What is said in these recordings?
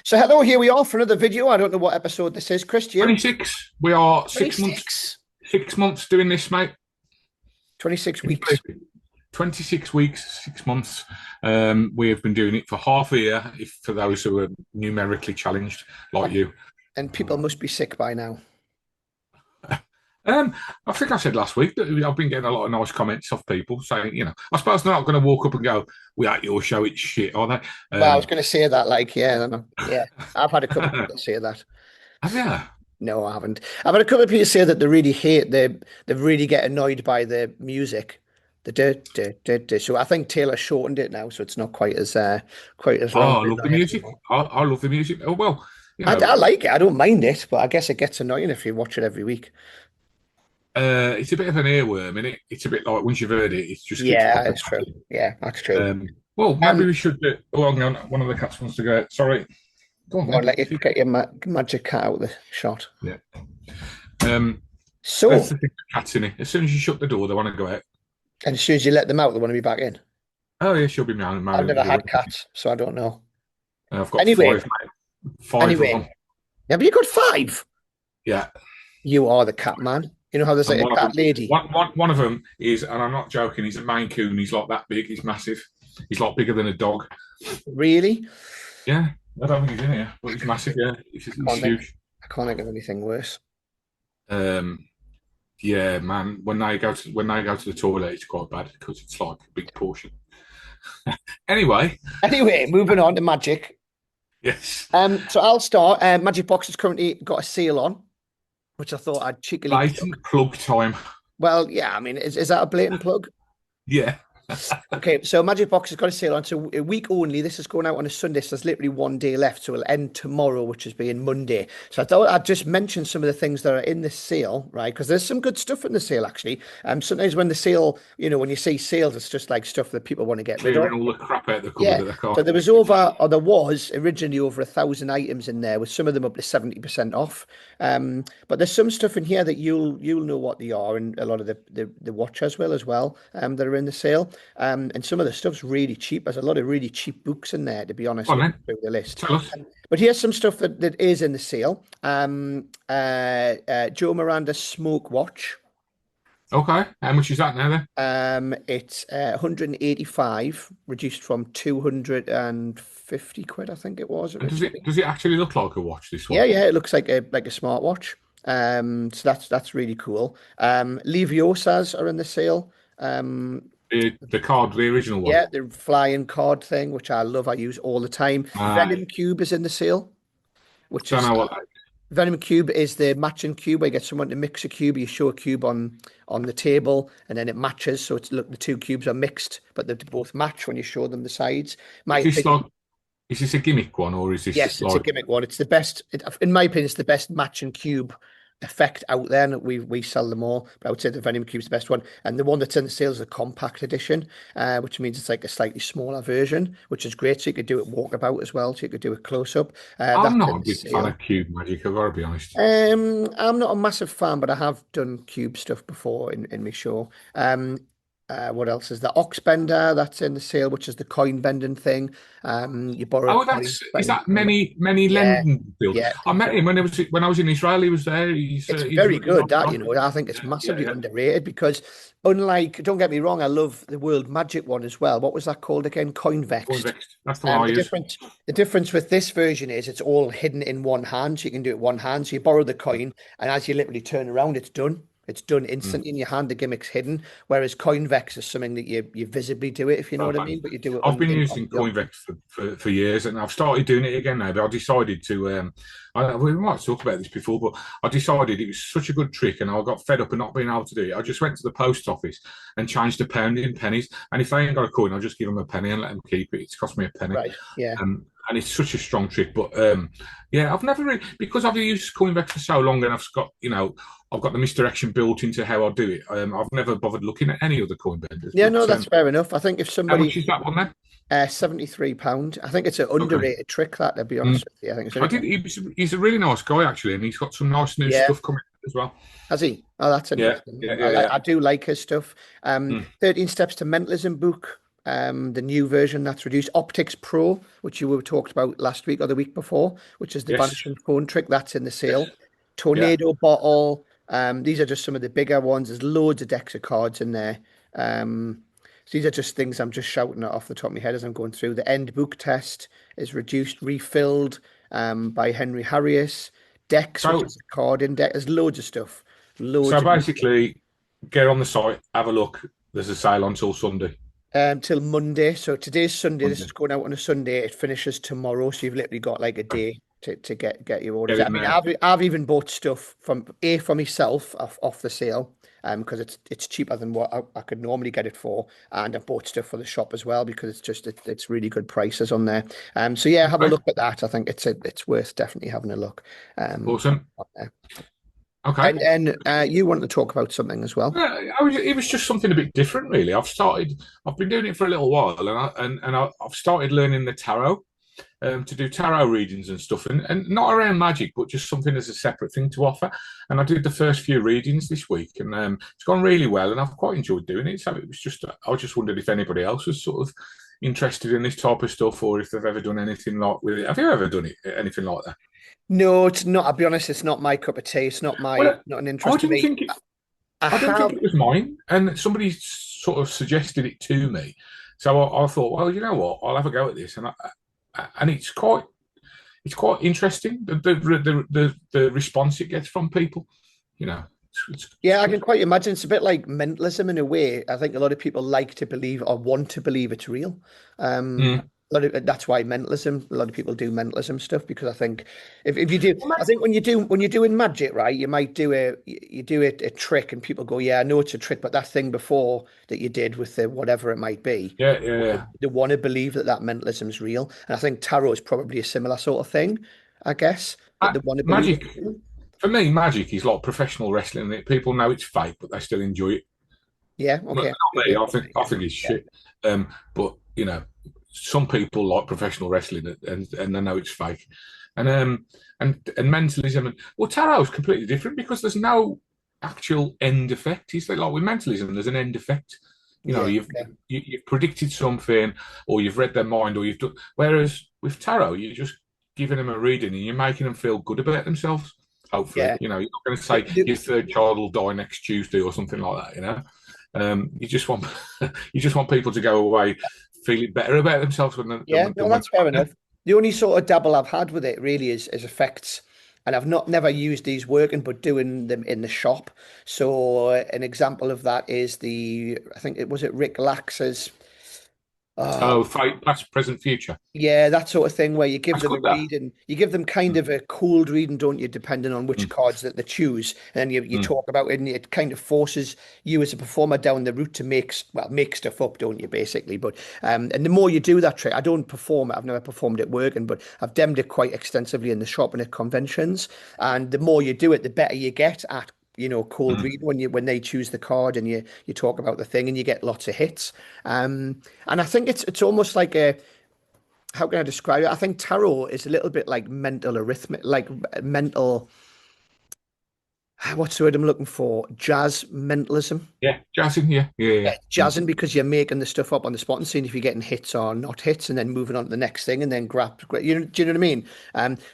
So hello, here we are for another video. I don't know what episode this is, Chris, do you? 26. We are 6 months. 26. 6 months doing this, mate. 26 Can you weeks. believe it? 26 weeks, 6 months. We have been doing it for half a year, if for those who are numerically challenged like you. And people must be sick by now. I think I said last week that I've been getting a lot of nice comments off people saying, I suppose they're not going to walk up and go, "We at your show, it's shit," are they? Well, I was going to say that, yeah, I've had a couple of people say that. Have you? No, I haven't. I've had a couple of people say that they really hate they really get annoyed by the music. The duh. So I think Taylor shortened it now, so it's not quite as long. Oh, I love the music. I love the music. Oh, well, I like it. I don't mind it, but I guess it gets annoying if you watch it every week. It's a bit of an earworm, isn't it? It's a bit like once you've heard it, it just keeps Yeah, popping it's up. true. Yeah, that's true. Well, maybe Um, we should do. Oh, hang on. One of the cats wants to go. Sorry. Go on, Go on, then. let you get your magic cat out of the shot. Yeah. Um, that's So, the thing with cats in it. As soon as you shut the door, they want to go out. and as soon as you let them out, they want to be back in. Oh, yeah, she'll be married. I've married at never the door. had cats, so I don't know. I've got Anyway, five, mate. Five of them. anyway, have you got five? Yeah. You are the cat man. You know how there's And like a one of them, cat lady? one of them is, and I'm not joking, he's a Maine Coon. He's like that big. He's massive. He's like bigger than a dog. Really? Yeah. I don't think he's in here, but he's massive. Yeah. He's Can't think, huge. I can't think of anything worse. Um, Yeah, man. When they go to the toilet, it's quite bad because it's like a big portion. Anyway, Anyway, moving on to Magic. yes, So I'll start. MagicBox has currently got a sale on, which I thought I'd cheekily plug. blatant plug time. Well, yeah, I mean, is that a blatant plug? Yeah, Okay, so MagicBox has got a sale on. So a week only. This is going out on a Sunday. So there's literally one day left. So it'll end tomorrow, which is being Monday. So I thought I'd just mention some of the things that are in this sale, right? Because there's some good stuff in the sale, actually. Sometimes when the sale, when you see sales, it's just like stuff that people want to get rid of. clearing all the crap out of the cupboard Yeah. of the car. So there was originally over 1,000 items in there, with some of them up to 70% off. But there's some stuff in here that you'll know what they are, and a lot of the watchers will as well. That are in the sale. And some of the stuff's really cheap. There's a lot of really cheap books in there, to be honest, Come on, with then. the list. Tell us. But here's some stuff that is in the sale. Joe Miranda's Smoke Watch. Okay, how much is that now then? It's 185, reduced from 250 quid, I think it was And does originally. it actually look like a watch? This Yeah, one? yeah, it looks like a smartwatch. So that's really cool. Leviosas are in the sale. The card, the original one. Yeah, the flying card thing, which I love, I use all the time. Uh, Venom Cube is in the sale, which don't is know what that. Venom Cube is the matching cube where you get someone to mix a cube. You show a cube on the table, and then it matches. So it's look, the two cubes are mixed, but they both match when you show them the sides. My Is this opinion, like? Is this a gimmick one or is this yes, it's a like? gimmick one. It's the best, in my opinion, it's the best matching cube effect out there. And we sell them all, but I would say the Venom Cube's the best one. And the one that's in the sale is a compact edition, which means it's like a slightly smaller version, which is great. So you could do it walkabout as well. So you could do a close up. I'm That's not in a the big fan sale. of cube magic. I've got to be honest. I'm not a massive fan, but I have done cube stuff before in my show. What else is the Oxbender? That's in the sale, which is the coin bending thing. You borrow a Oh, coin, that's is bend, that many yeah, London build. yeah. I met him when I was in Israel. He was there. It's He's a very really good, nice that, guy. I think it's Yeah, yeah, massively yeah. underrated because, unlike, don't get me wrong, I love the World Magic one as well. What was that called again? Coinvexed. Convexed. That's the one I The use. difference with this version is it's all hidden in one hand, so you can do it one hand. So you borrow the coin, and as you literally turn around, it's done. It's done Mm. instantly in your hand. The gimmick's hidden. Whereas Coinvex is something that you visibly do it, if you know what I mean. But you do it I've been on using the object. Coinvex for years, and I've started doing it again now. But I decided to. We might have talked about this before, but I decided it was such a good trick, and I got fed up of not being able to do it. I just went to the post office and changed the pound in pennies. And if they ain't got a coin, I'll just give them a penny and let them keep it. It's cost me a penny. Right? Yeah. And it's such a strong trick. But yeah, I've never really because I've used Coinvex for so long, and I've got I've got the misdirection built into how I do it. I've never bothered looking at any other coin benders. Yeah. No, But that's fair enough. I think if how somebody much is that one then? £73. I think it's an Okay. underrated trick. That, to be Mm. honest with you, I think it's I only, did. He's a really nice guy actually, and he's got some nice new yeah. stuff coming as well. Has he? Oh, that's Yeah, interesting. yeah, yeah, I do like his stuff. yeah. 13 Steps to Mentalism book. the new version that's reduced. Optics Pro, which you were talked about last week or the week before, which is the Yes. vanishing phone trick, that's in the sale. Yes. Yeah. Tornado bottle. These are just some of the bigger ones. There's loads of decks of cards in there. So these are just things I'm just shouting at off the top of my head as I'm going through. The end book test is reduced, refilled by Henry Harrius. Decks, which So is a card index. There's loads of stuff. so Loads of new stuff. basically, get on the site, have a look. There's a sale on till Sunday. Till Monday. So today's Sunday. This Monday. is going out on a Sunday. It finishes tomorrow. So you've literally got like a day to get your orders. Get I in mean, there. I've even bought stuff for myself off the sale, because it's cheaper than what I could normally get it for, and I've bought stuff for the shop as well because it's really good prices on there. So yeah, have a Okay. look at that. I think it's worth definitely having a look. Awesome. On there. Okay. And then you wanted to talk about something as well. It was just something a bit different, really. I've been doing it for a little while, I've started learning the tarot, to do tarot readings and stuff, and not around magic, but just something as a separate thing to offer. And I did the first few readings this week, and it's gone really well, and I've quite enjoyed doing it. So it was just, I just wondered if anybody else was sort of interested in this type of stuff, or if they've ever done anything like with it. Have you ever done anything like that? No, it's not. I'll be honest, it's not my cup of tea. It's Well, not an I interest to didn't me. think it. I I didn't think have. it was mine, and somebody sort of suggested it to me. So I thought, well, you know what, I'll have a go at this, and it's quite interesting the response it gets from people. You know, it's Yeah, I can good. quite imagine. It's a bit like mentalism in a way. I think a lot of people like to believe or want to believe it's real. Mm. That's why mentalism. A lot of people do mentalism stuff because I think if you do, Well, I think when you're doing magic, right, you might do a trick and people go, yeah, I know it's a trick, but that thing before that you did with the whatever it might be, yeah, yeah, yeah. they want to believe that mentalism is real. And I think tarot is probably a similar sort of thing, I guess, that they want to believe Magic it's real. for me, magic is like professional wrestling. People know it's fake, but they still enjoy it. Yeah, Well, okay, I not me. agree. I think it's Yeah. shit. But you know, some people like professional wrestling, and they know it's fake. And mentalism, and well, tarot is completely different because there's no actual end effect. Is there, like with mentalism, there's an end effect. You know, Yeah, okay. you've predicted something, or you've read their mind, or you've done. Whereas with tarot, you're just giving them a reading, and you're making them feel good about themselves. Hopefully, Yeah. you know, you're not going to The, say the, your third child will die next Tuesday or something like that. You know, you just want you just want people to go away feeling better about themselves yeah, no, than when that's fair they're enough. The only sort of dabble I've had with it really is effects, and I've not never used these working, but doing them in the shop. So an example of that is I think it was Rick Lax's. uh, oh, fate, past, present, future. Yeah, that sort of thing where you give That's them a good. That. reading, you give them kind Mm, of a cold reading, don't you, depending on which mm, cards that they choose. And then you mm. talk about it, and it kind of forces you as a performer down the route to make stuff up, don't you, basically? But and the more you do that trick, I don't perform it, I've never performed it working, but I've demoed it quite extensively in the shop and at conventions. And the more you do it, the better you get at cold Mm. read when they choose the card and you talk about the thing and you get lots of hits. And I think it's almost like a how can I describe it? I think tarot is a little bit like mental arithmetic, like mental, what's the word I'm looking for? Jazz mentalism. Yeah, jazzing. Yeah, yeah, yeah. Yeah, Mm. jazzing because you're making the stuff up on the spot and seeing if you're getting hits or not hits, and then moving on to the next thing, and then do you know what I mean?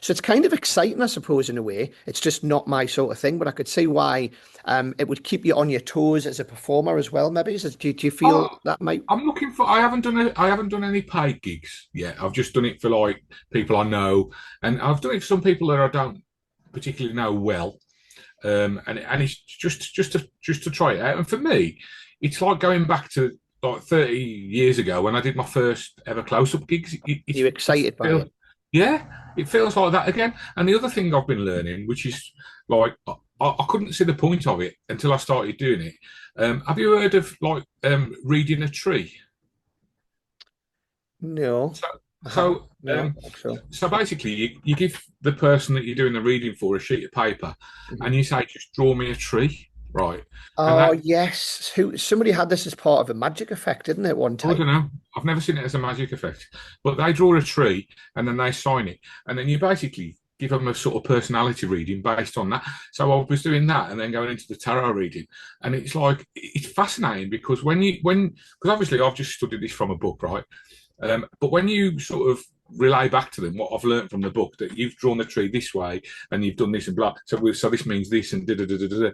So it's kind of exciting, I suppose, in a way. It's just not my sort of thing, but I could see why it would keep you on your toes as a performer as well. Maybe do you feel Oh, that might? I'm looking for. I haven't done any paid gigs yet. I've just done it for like people I know, and I've done it for some people that I don't particularly know well. And it's just to try it out. And for me, it's like going back to like 30 years ago when I did my first ever close-up gigs. Are you excited by Feels, it? yeah, it feels like that again. And the other thing I've been learning, which is like I couldn't see the point of it until I started doing it. Have you heard of like reading a tree? No, So, I haven't. so, No, I don't think so. so basically, you give the person that you're doing the reading for a sheet of paper, Mhm. and you say, "Just draw me a tree," right? And Oh that yes, somebody had this as part of a magic effect, didn't it? One I time. don't know. I've never seen it as a magic effect, but they draw a tree and then they sign it, and then you basically give them a sort of personality reading based on that. So I was doing that and then going into the tarot reading, and it's like it's fascinating because because obviously I've just studied this from a book, right? But when you sort of relay back to them what I've learned from the book, that you've drawn the tree this way and you've done this and blah, so this means this and da da da da da,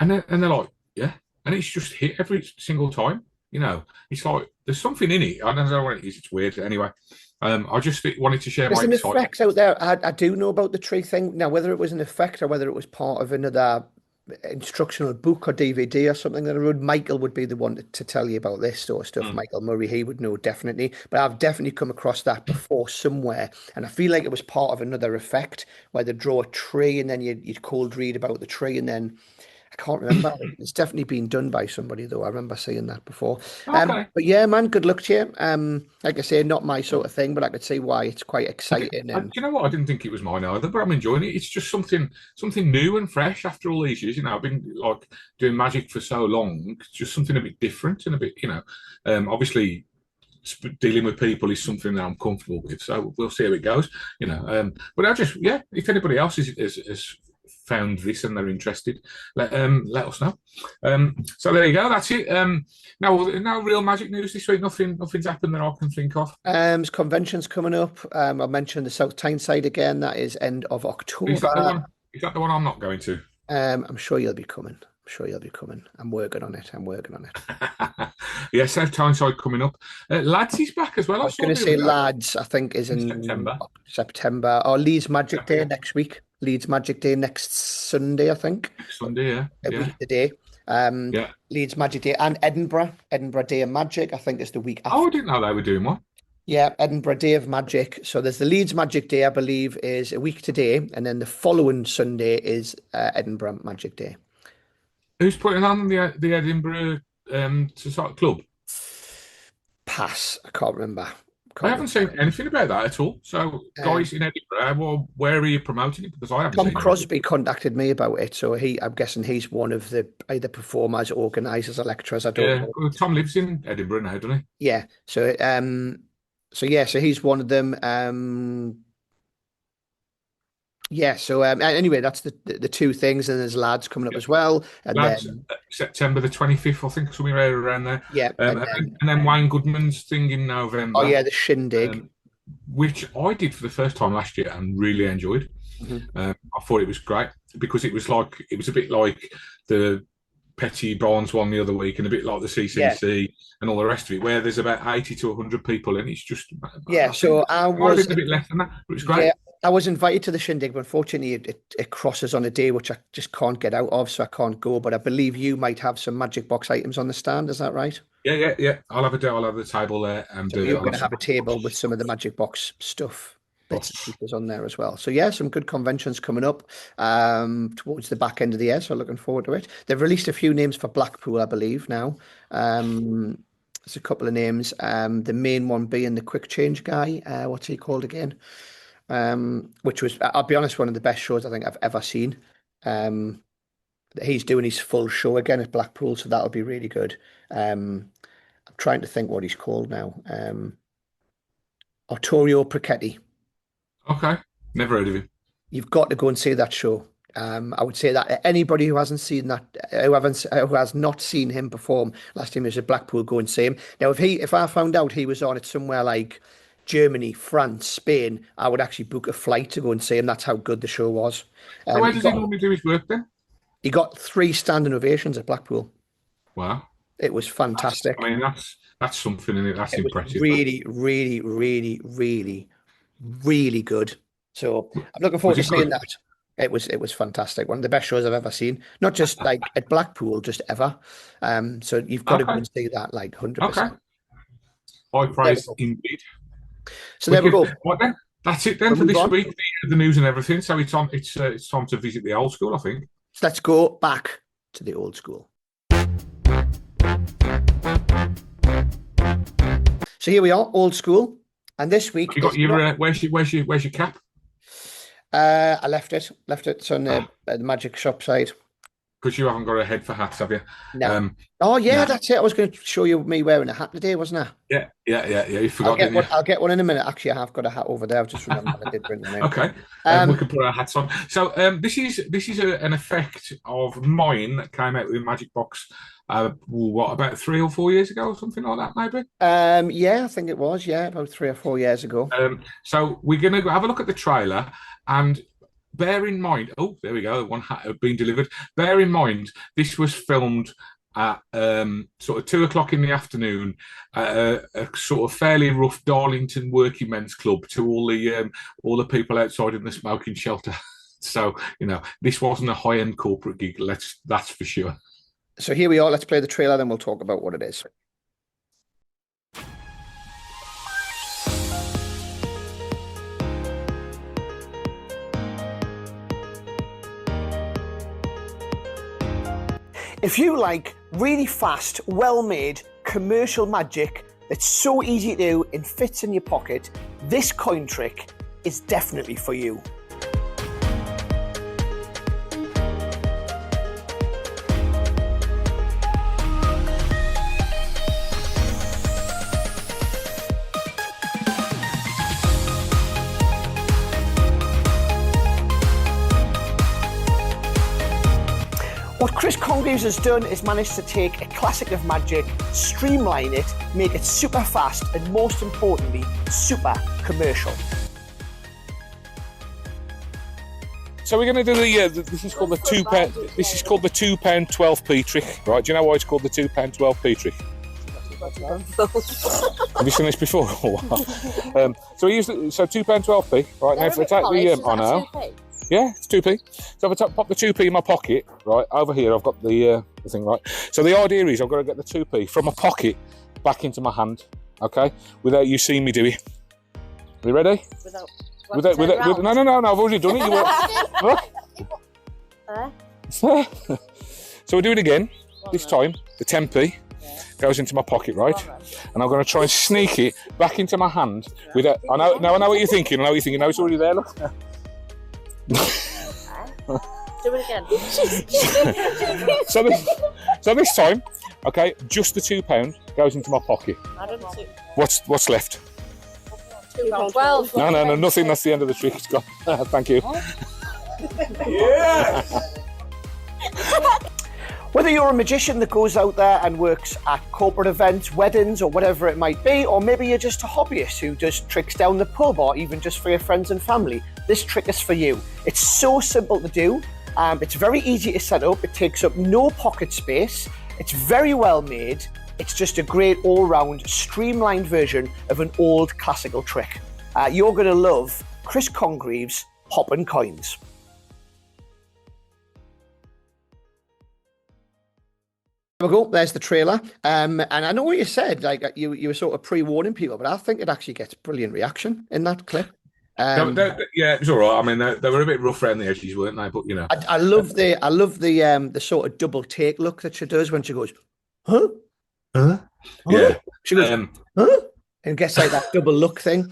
and they're like, yeah, and it's just hit every single time. You know, it's like there's something in it. I don't know what it is. It's weird. Anyway, I just wanted to share There's my an excitement. effect out there. I do know about the tree thing. Now, whether it was an effect or whether it was part of another instructional book or DVD or something that I read, Michael would be the one to tell you about this sort of stuff. Michael Murray, he would know definitely. But I've definitely come across that before somewhere. And I feel like it was part of another effect where they draw a tree and then you'd cold read about the tree and then I can't remember. It's definitely been done by somebody, though. I remember seeing that before. Okay. But yeah, man, good luck to you. Like I say, not my sort of thing, but I could see why it's quite exciting. Do you know what? I didn't think it was mine either, but I'm enjoying it. It's just something new and fresh after all these years. You know, I've been like doing magic for so long, just something a bit different and a bit, obviously dealing with people is something that I'm comfortable with. So we'll see how it goes, But if anybody else is found this and they're interested, let us know. So there you go. That's it. No real magic news this week. Nothing's happened that I can think of. There's conventions coming up. I mentioned the South Tyneside again. That is end of October. Is that the one I'm not going to? I'm sure you'll be coming. I'm working on it. Yeah, South Tyneside coming up. Lads is back as well. I was going to say Lads, I think, is in September. Or Leeds Magic Day next week. Leeds Magic Day next Sunday, I think. Next Sunday, yeah. A week today. Leeds Magic Day and Edinburgh Day of Magic, I think, is the week after. Oh, I didn't know they were doing one. Yeah, Edinburgh Day of Magic. So there's the Leeds Magic Day, I believe, is a week today, and then the following Sunday is Edinburgh Magic Day. Who's putting on the Edinburgh club? Pass. I can't remember. I haven't seen anything about that at all. So, guys in Edinburgh, well, where are you promoting it? Because I haven't. Tom Crosby contacted me about it, so I'm guessing he's one of the either performers, organisers, or lecturers. I don't know. Well, Tom lives in Edinburgh now, doesn't he? Yeah. So he's one of them. Anyway, that's the two things, and there's Lads coming up as well, and Lads, then September the 25th, I think, somewhere around there. Yeah, and then Wayne Goodman's thing in November. Oh yeah, the Shindig, which I did for the first time last year and really enjoyed. I thought it was great because it was a bit like the Petty Barnes one the other week, and a bit like the CCC and all the rest of it, where there's about 80 to 100 people, and it's just I was a bit less than that, but it's great. Yeah, I was invited to the Shindig, but unfortunately it crosses on a day which I just can't get out of, so I can't go. But I believe you might have some MagicBox items on the stand. Is that right? Yeah. I'll have the table there, and so you're going to have a table with some of the MagicBox stuff, bits and pieces on there as well. So yeah, some good conventions coming up towards the back end of the year. So looking forward to it. They've released a few names for Blackpool, I believe now. There's a couple of names. The main one being the Quick Change guy. What's he called again? Which was, I'll be honest, one of the best shows I think I've ever seen. He's doing his full show again at Blackpool, so that'll be really good. I'm trying to think what he's called now. Arturo Pricchetti. Okay, never heard of him. You've got to go and see that show. I would say that anybody who hasn't seen that, who has not seen him perform last time he was at Blackpool, go and see him. Now, if I found out he was on it somewhere like Germany, France, Spain, I would actually book a flight to go and see him. That's how good the show was. So where does he normally do his work then? He got 3 standing ovations at Blackpool. Wow. It was fantastic. That's something in it. That's impressive. Really, really, really, really, really good. So I'm looking forward to seeing that. It was fantastic. One of the best shows I've ever seen. Not just like at Blackpool, just ever. So you've got to go and see that, like 100%. Okay. High praise indeed. So there we go. What then? That's it then for this week. The news and everything. So it's time to visit the old school, I think. So let's go back to the old school. So here we are, old school, and this week you got your where's your cap? I left it. It's on the magic shop side. because you haven't got a head for hats, have you? No. Oh yeah, no. that's it. I was going to show you me wearing a hat today, wasn't I? Yeah. You forgot, didn't you? I'll get one in a minute. Actually, I have got a hat over there. I've just remembered I did bring one in. Okay. We can put our hats on. So this is an effect of mine that came out with MagicBox. What, about 3 or 4 years ago, or something like that, maybe? Yeah, I think it was. Yeah, about 3 or 4 years ago. So we're going to have a look at the trailer, and bear in mind. Oh, there we go. One hat had been delivered. Bear in mind, this was filmed at sort of 2 o'clock in the afternoon at a sort of fairly rough Darlington working men's club to all the people outside in the smoking shelter. So this wasn't a high-end corporate gig. That's for sure. So here we are. Let's play the trailer, then we'll talk about what it is. If you like really fast, well-made, commercial magic that's so easy to do and fits in your pocket, this coin trick is definitely for you. What Chris Congreves has done is managed to take a classic of magic, streamline it, make it super fast, and most importantly, super commercial. So we're going to do this is called the £2. This is called the £2.12p trick, right? Do you know why it's called the £2.12p trick? Have you seen this before? So we use so £2.12p, right? Now if we take the I know. Yeah, it's 2p. So if I pop the 2p in my pocket, right, over here I've got the thing, right? So the idea is I've got to get the 2p from my pocket back into my hand, okay? Without you seeing me do it. Are you ready? Without no, I've already done it. So we'll do it again. This time, the 10p goes into my pocket, right? And I'm going to try and sneak it back into my hand without... I know what you're thinking. Now it's already there, look. Do it again. so this time, okay, just the £2 goes into my pocket. What's left? £2.12. No, nothing. That's the end of the trick. It's gone. Thank you. Yeah. Whether you're a magician that goes out there and works at corporate events, weddings, or whatever it might be, or maybe you're just a hobbyist who does tricks down the pub or even just for your friends and family, this trick is for you. It's so simple to do. It's very easy to set up. It takes up no pocket space. It's very well made. It's just a great all-round streamlined version of an old classical trick. You're going to love Chris Congreves' Poppin' Coins. There we go. There's the trailer. And I know what you said, like you were sort of pre-warning people, but I think it actually gets brilliant reaction in that clip. Yeah, it was all right. I mean, they were a bit rough around the edges, weren't they? But I love the sort of double take look that she does when she goes, huh? Yeah. She goes, huh? And gets like that double look thing.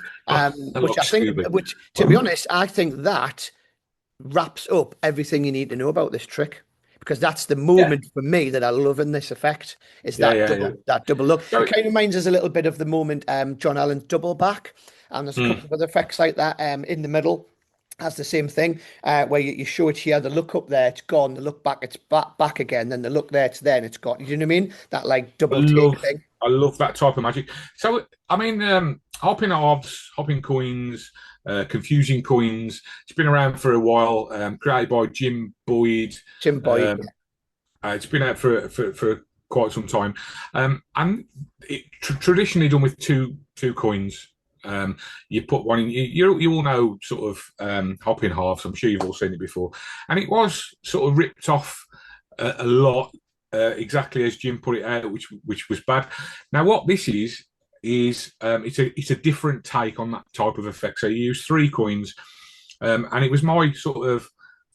Which to be honest, I think that wraps up everything you need to know about this trick. Because that's the moment for me that I love in this effect, is that double look. It kind of reminds us a little bit of the moment John Allen's double back. And there's a couple of other effects like that in the middle. Has the same thing where you show it here, the look up there, it's gone, the look back, it's back again, then the look there, it's there, and it's gone. You know what I mean? That like double take thing. I love that type of magic. So, I mean, hopping orbs, hopping coins, confusing coins. It's been around for a while. Created by Jim Boyd. It's been out for quite some time, and it traditionally done with two coins. You put one in. You all know sort of hopping halves. I'm sure you've all seen it before, and it was sort of ripped off a lot. Exactly as Jim put it out, which was bad. Now, what this is it's a different take on that type of effect. So you use 3 coins, and it was my sort of.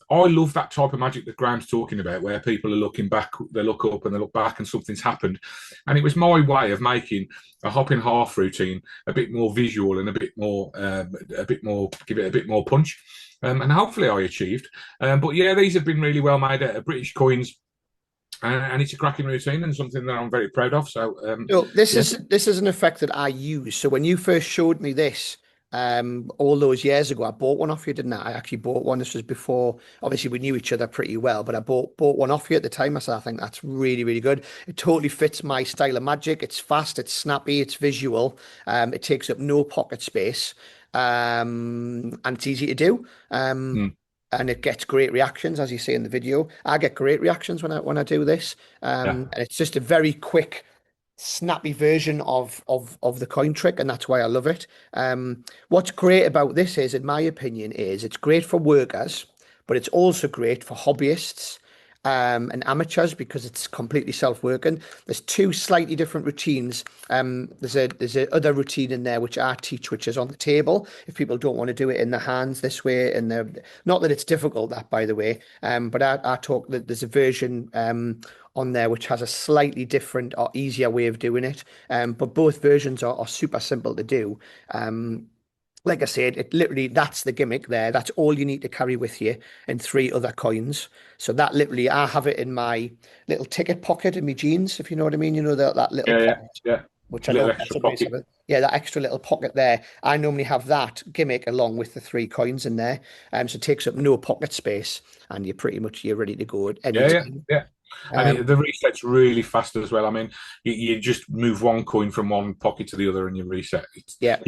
I love that type of magic that Graham's talking about, where people are looking back, they look up and they look back, and something's happened. And it was my way of making a hopping half routine a bit more visual and a bit more, give it a bit more punch. And hopefully I achieved. But yeah, these have been really well made out of British coins. and it's a cracking routine and something that I'm very proud of. So So this yeah. is an effect that I use. So when you first showed me this, all those years ago, I bought one off you, didn't I? I actually bought one. This was before, obviously, we knew each other pretty well, but I bought one off you at the time. I said, I think that's really, really good. It totally fits my style of magic. It's fast, it's snappy, it's visual. It takes up no pocket space, and it's easy to do. Mm, And it gets great reactions, as you see in the video. I get great reactions when I do this. yeah. And it's just a very quick, snappy version of the coin trick, and that's why I love it. What's great about this is, in my opinion, is it's great for workers, but it's also great for hobbyists and amateurs because it's completely self-working. There's two slightly different routines. There's a other routine in there which I teach, which is on the table. If people don't want to do it in their hands this way, and they're not that it's difficult, that by the way, but I talk that there's a version on there which has a slightly different or easier way of doing it. But both versions are super simple to do. Like I said, it literally, that's the gimmick there. That's all you need to carry with you, and three other coins. So that literally, I have it in my little ticket pocket in my jeans, if you know what I mean. You know, that little Yeah, pocket, yeah. which I Little don't extra pocket. Yeah, that extra little pocket there. I normally have that gimmick along with the three coins in there. So it takes up no pocket space, and you're ready to go at any Yeah, yeah, time. yeah. And the reset's really fast as well. I mean, you just move one coin from one pocket to the other, and you reset. Yeah.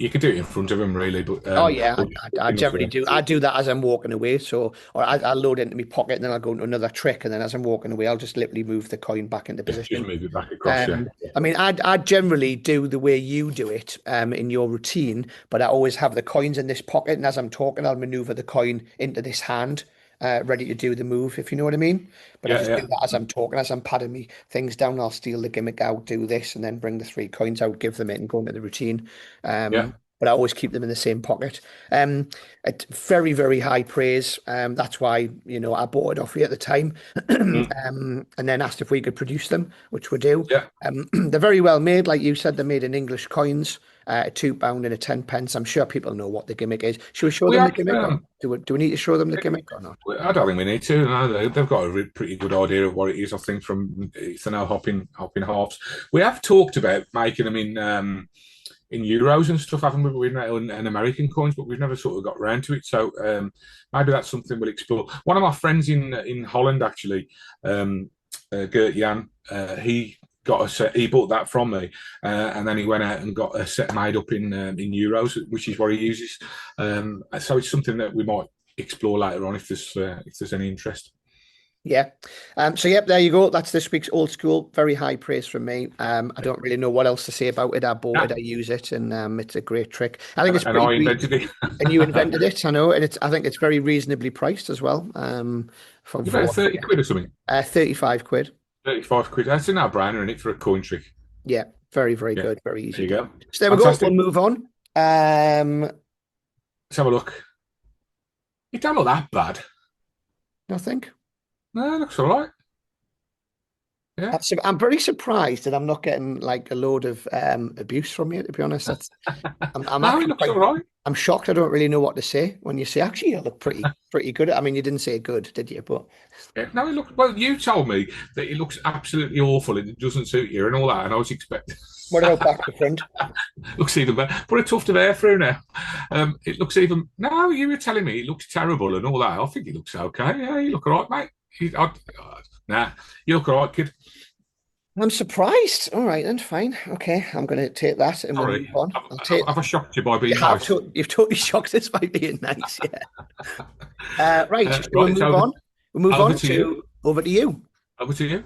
You can do it in front of them, really. But Oh yeah, or I generally there. do. I do that as I'm walking away. So, or I load into my pocket, and then I'll go into another trick, and then as I'm walking away, I'll just literally move the coin back into Just position. move it back across. Yeah, I mean, I generally do the way you do it, in your routine, but I always have the coins in this pocket, and as I'm talking, I'll maneuver the coin into this hand, ready to do the move, if you know what I mean. But I yeah, just do yeah, that as I'm talking, as I'm padding me things down. I'll steal the gimmick out, do this, and then bring the three coins out, give them it, and go into the routine. yeah. But I always keep them in the same pocket. It's very, very high praise. That's why, I bought it off you at the time, Mm, and then asked if we could produce them, which we do. yeah. They're very well made, like you said. They're made in English coins, a £2 and a 10p. I'm sure people know what the gimmick is. Should we show We them the have. gimmick? Or do we need to show them the gimmick or not? I don't think we need to. No, they've got a pretty good idea of what it is. I think from if they're now hopping halves. We have talked about making them in euros and stuff, haven't we? And American coins, but we've never sort of got around to it. So maybe that's something we'll explore. One of my friends in Holland, actually, Gert Jan, he got a set. He bought that from me, and then he went out and got a set made up in euros, which is what he uses. So it's something that we might explore later on if there's any interest. Yeah. So yep, there you go. That's this week's old school. Very high praise from me. I don't really know what else to say about it. I bought it, I use it, and it's a great trick. I think it's and I invented it. And you invented it, I know, and I think it's very reasonably priced as well. For About 30 quid or something. 35 quid. 35 quid. That's a no-brainer in it for a coin trick. Yeah, very, very good. Very easy. There you go. So there we go. We'll move on. Let's have a look. It don't look that bad. Nothing. No, it looks all right. Yeah. I'm very surprised that I'm not getting like a load of abuse from you, to be honest. I'm No, it looks all right. I'm shocked. I don't really know what to say when you say, actually, you look pretty good. I mean, you didn't say good, did you? But yeah, no, it looks well. You told me that it looks absolutely awful and it doesn't suit you and all that, and I was expecting. What about back to front? Looks even better. Put a tuft of hair through now. It looks even. No, you were telling me it looks terrible and all that. I think it looks okay. Yeah, you look all right, mate. Nah, you look all right, kid. I'm surprised. All right, then, fine. Okay, I'm going to take that and we'll move on. Have I shocked you by being nice? You've totally shocked us by being nice, yeah. Right, so we'll move on. We'll move on to over to you. Over to you.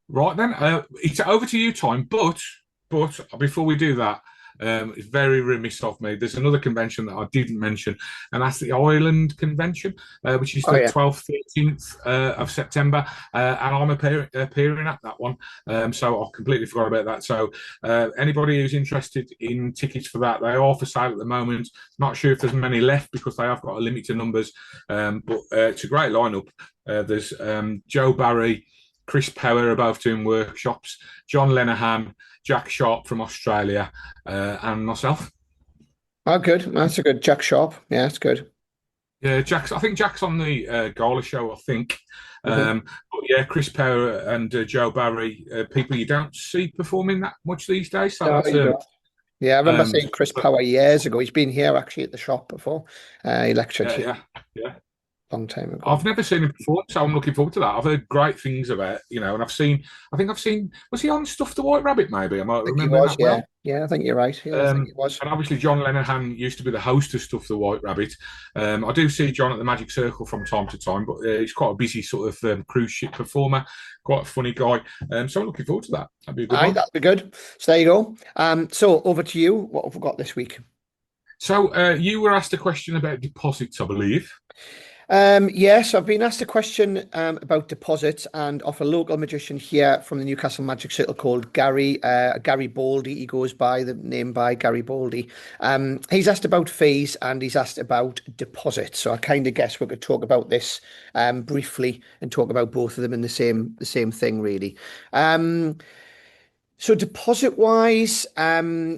Right then, it's over to you time, but before we do that, it's very remiss of me. There's another convention that I didn't mention, and that's the Ireland Convention, which is the 12th, 13th of September, and I'm appearing at that one. So I completely forgot about that. So anybody who's interested in tickets for that, they are for sale at the moment. Not sure if there's many left because they have got a limited numbers, but it's a great lineup. There's Joe Barry, Chris Power are both doing workshops, John Lenihan, Jack Sharp from Australia, and myself. Oh, good. That's a good Jack Sharp. Yeah, that's good. Yeah, I think Jack's on the Gala show, I think. But yeah, Chris Power and Joe Barry, people you don't see performing that much these days. So No, that's you don't. Yeah, I remember seeing Chris but, Power years ago. He's been here actually at the shop before. He lectured here yeah. a long time ago. I've never seen him before, so I'm looking forward to that. I've heard great things about, and I think I've seen, was he on Stuff the White Rabbit, maybe? Am I I think he remembering was, that yeah. well? Yeah, I think you're right. Yeah, I think he was. And obviously, John Lenihan used to be the host of Stuff the White Rabbit. I do see John at the Magic Circle from time to time, but he's quite a busy sort of cruise ship performer, quite a funny guy. So I'm looking forward to that. That'd be a good one. That'd be good. So there you go. So over to you. What have we got this week? So you were asked a question about deposits, I believe. Yes, I've been asked a question about deposits, and off a local magician here from the Newcastle Magic Circle called Gary Baldy. He goes by the name by Gary Baldy. He's asked about fees and he's asked about deposits. So I kind of guess we could talk about this briefly and talk about both of them in the same thing, really. So deposit wise, I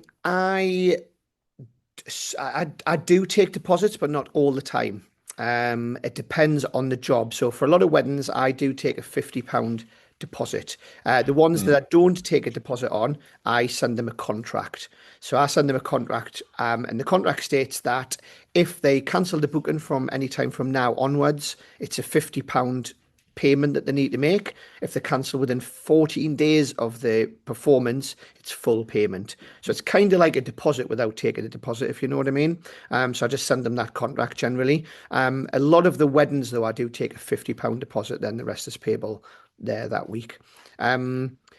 do take deposits, but not all the time. It depends on the job. So for a lot of weddings, I do take a £50 deposit. The ones that I don't take a deposit on, I send them a contract. So I send them a contract, and the contract states that if they cancel the booking from any time from now onwards, it's a £50 payment that they need to make. If they cancel within 14 days of the performance, it's full payment. So it's kind of like a deposit without taking a deposit, if you know what I mean. So I just send them that contract generally. A lot of the weddings, though, I do take a £50 deposit, then the rest is payable there that week.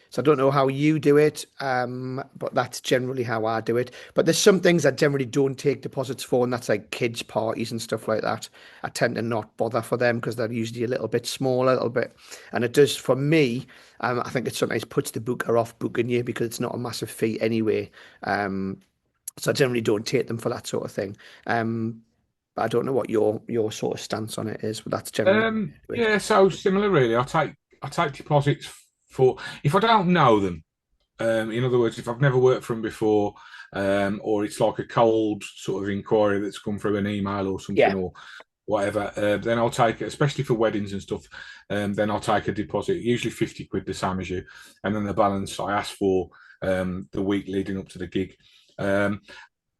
So I don't know how you do it, but that's generally how I do it. But there's some things I generally don't take deposits for, and that's like kids' parties and stuff like that. I tend to not bother for them because they're usually a little bit smaller, a little bit. And it does, for me, I think it sometimes puts the booker off booking you because it's not a massive fee anyway. So I generally don't take them for that sort of thing. But I don't know what your sort of stance on it is, but that's generally yeah, so similar really. I take deposits for if I don't know them. In other words, if I've never worked for them before, or it's like a cold sort of inquiry that's come through an email or something, or whatever, then I'll take it, especially for weddings and stuff. Then I'll take a deposit, usually 50 quid, the same as you, and then the balance I ask for the week leading up to the gig.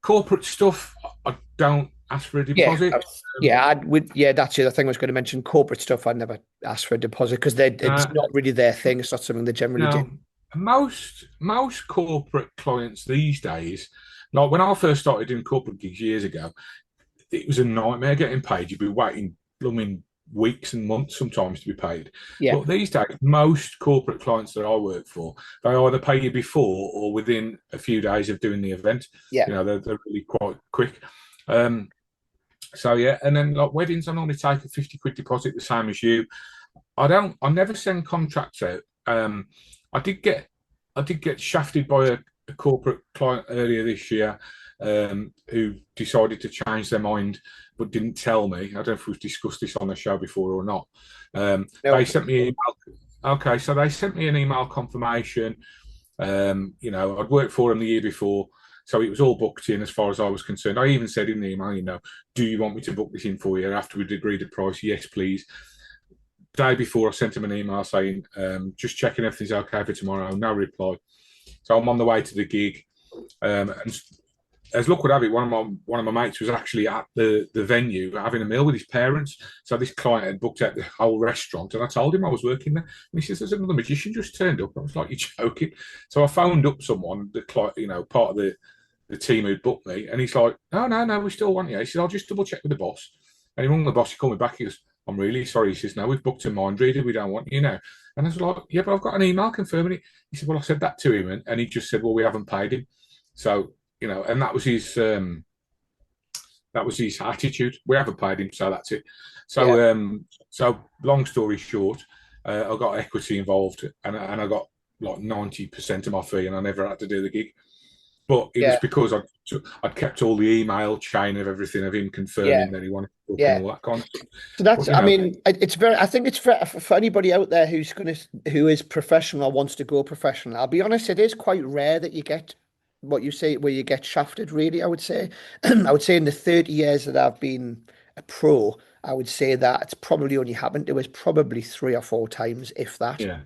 Corporate stuff, I don't ask for a deposit. That's the other thing I was going to mention. Corporate stuff, I'd never ask for a deposit because it's not really their thing. It's not something they generally do. Most corporate clients these days, like when I first started doing corporate gigs years ago, it was a nightmare getting paid. You'd be waiting blooming weeks and months sometimes to be paid. But these days, most corporate clients that I work for, they either pay you before or within a few days of doing the event. They're really quite quick. So yeah, and then like weddings, I normally take a 50 quid deposit, the same as you. I never send contracts out. I did get shafted by a corporate client earlier this year who decided to change their mind but didn't tell me. I don't know if we've discussed this on the show before or not. They sent me an email. Okay, so they sent me an email confirmation. I'd worked for them the year before, so it was all booked in as far as I was concerned. I even said in the email, do you want me to book this in for you after we'd agreed a price? Yes, please. Day before, I sent him an email saying, just checking everything's okay for tomorrow. No reply. So I'm on the way to the gig. And as luck would have it, one of my mates was actually at the venue having a meal with his parents. So this client had booked out the whole restaurant, and I told him I was working there. And he says, "There's another magician just turned up." I was like, "You're joking?" So I phoned up someone, the client, part of the team who'd booked me, and he's like, "No, we still want you." He said, "I'll just double check with the boss." And he rang the boss. He called me back. He goes, "I'm really sorry." He says, "No, we've booked a mind reader. We don't want you now." And I was like, "Yeah, but I've got an email confirming it." He said, "Well, I said that to him," and he just said, "Well, we haven't paid him." So, and that was his attitude. We haven't paid him, so that's it. So, so long story short, I got equity involved, and I got like 90% of my fee, and I never had to do the gig. But it was because I'd kept all the email chain of everything of him confirming that he wanted to book and all that kind of stuff. So that's, I think it's for anybody out there who is professional or wants to go professional. I'll be honest, it is quite rare that you get what you say, where you get shafted, really, I would say. I would say in the 30 years that I've been a pro, I would say that it's probably only happened to us probably 3 or 4 times, if that. Yeah.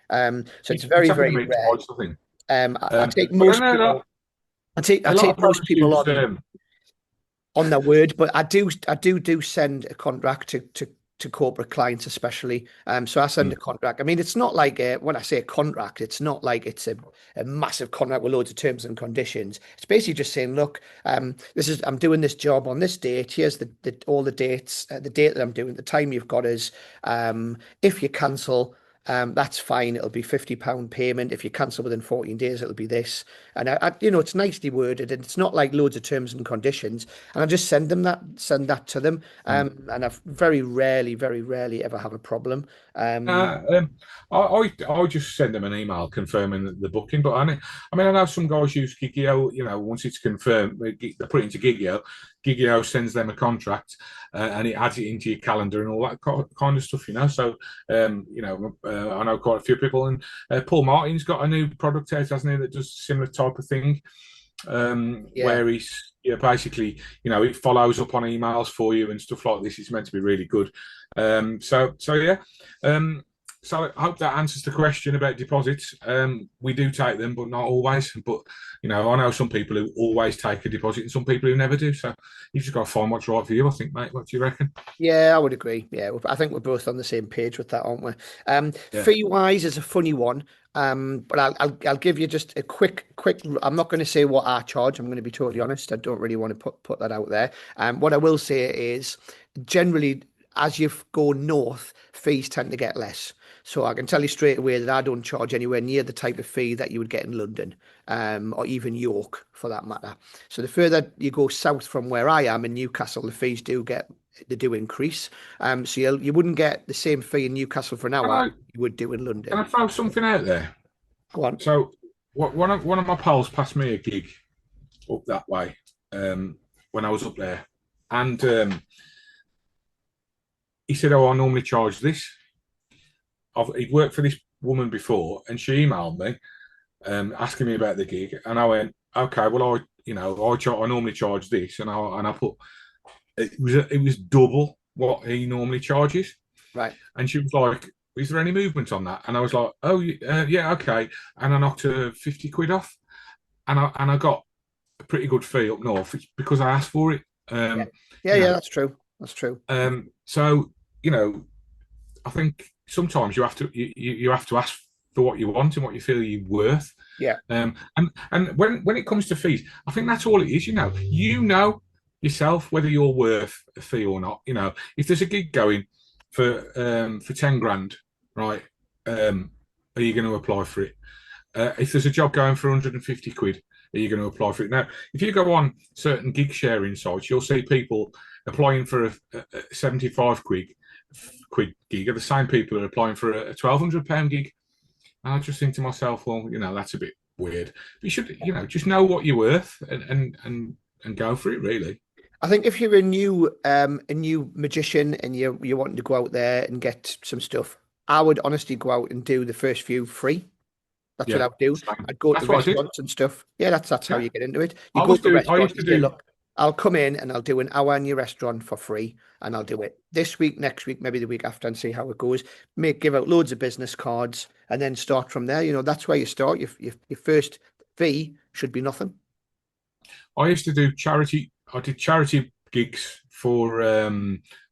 So it's It's very, happened to very me rare. twice, I think. I take But I most know people. I a lot take of most post people use, on their word, but I do send a contract to corporate clients especially. So I send a contract. I mean, it's not like when I say a contract, it's not like it's a massive contract with loads of terms and conditions. It's basically just saying, look, I'm doing this job on this date. Here's all the dates, the date that I'm doing, the time you've got is. If you cancel. That's fine. It'll be £50 payment. If you cancel within 14 days, it'll be this. And it's nicely worded, and it's not like loads of terms and conditions. And I just send that to them. And I've very rarely ever have a problem. Uh, um, I just send them an email confirming the booking. But I mean, I know some guys use Gigio. Once it's confirmed, they put it into Gigio. Gigio sends them a contract, and it adds it into your calendar and all that kind of stuff. So, I know quite a few people, and Paul Martin's got a new product out, hasn't he, that does a similar type of thing. Where he's basically, it follows up on emails for you and stuff like this. It's meant to be really good. So yeah. So I hope that answers the question about deposits. We do take them, but not always. But I know some people who always take a deposit and some people who never do. So you've just got to find what's right for you, I think, mate. What do you reckon? Yeah, I would agree. Yeah, I think we're both on the same page with that, aren't we? Yeah. Fee wise is a funny one. But I'll give you just a quick. I'm not going to say what I charge. I'm going to be totally honest. I don't really want to put that out there. What I will say is, generally, as you go north, fees tend to get less. So I can tell you straight away that I don't charge anywhere near the type of fee that you would get in London, or even York for that matter. So the further you go south from where I am in Newcastle, the fees do increase. So you wouldn't get the same fee in Newcastle for an hour you would do in London. Can I throw something out there? Go on. So one of my pals passed me a gig up that way when I was up there, and he said, "Oh, I normally charge this." He'd worked for this woman before, and she emailed me asking me about the gig, and I went, "Okay, well, I normally charge this," and I put it was double what he normally charges, right? And she was like, "Is there any movement on that?" And I was like, "Oh, yeah, okay," and I knocked her 50 quid off, and I got a pretty good fee up north because I asked for it. Yeah, that's true. That's true. So I think sometimes you have to ask for what you want and what you feel you're worth. Yeah. And when it comes to fees, I think that's all it is. You know yourself whether you're worth a fee or not. If there's a gig going for 10 grand, right? Are you going to apply for it? If there's a job going for 150 quid, are you going to apply for it? Now, if you go on certain gig sharing sites, you'll see people applying for a 75 quid gig are the same people who are applying for a £1,200 gig. And I just think to myself, well, that's a bit weird. But you should, just know what you're worth and go for it, really. I think if you're a new magician and you're wanting to go out there and get some stuff, I would honestly go out and do the first few free. That's what I would do. I'd go to restaurants and stuff. Yeah, that's how you get into it. You go to the restaurant and say, look, I'll come in and I'll do an hour in your restaurant for free, and I'll do it this week, next week, maybe the week after, and see how it goes. Give out loads of business cards, and then start from there. That's where you start. Your first fee should be nothing. I used to do charity. I did charity gigs for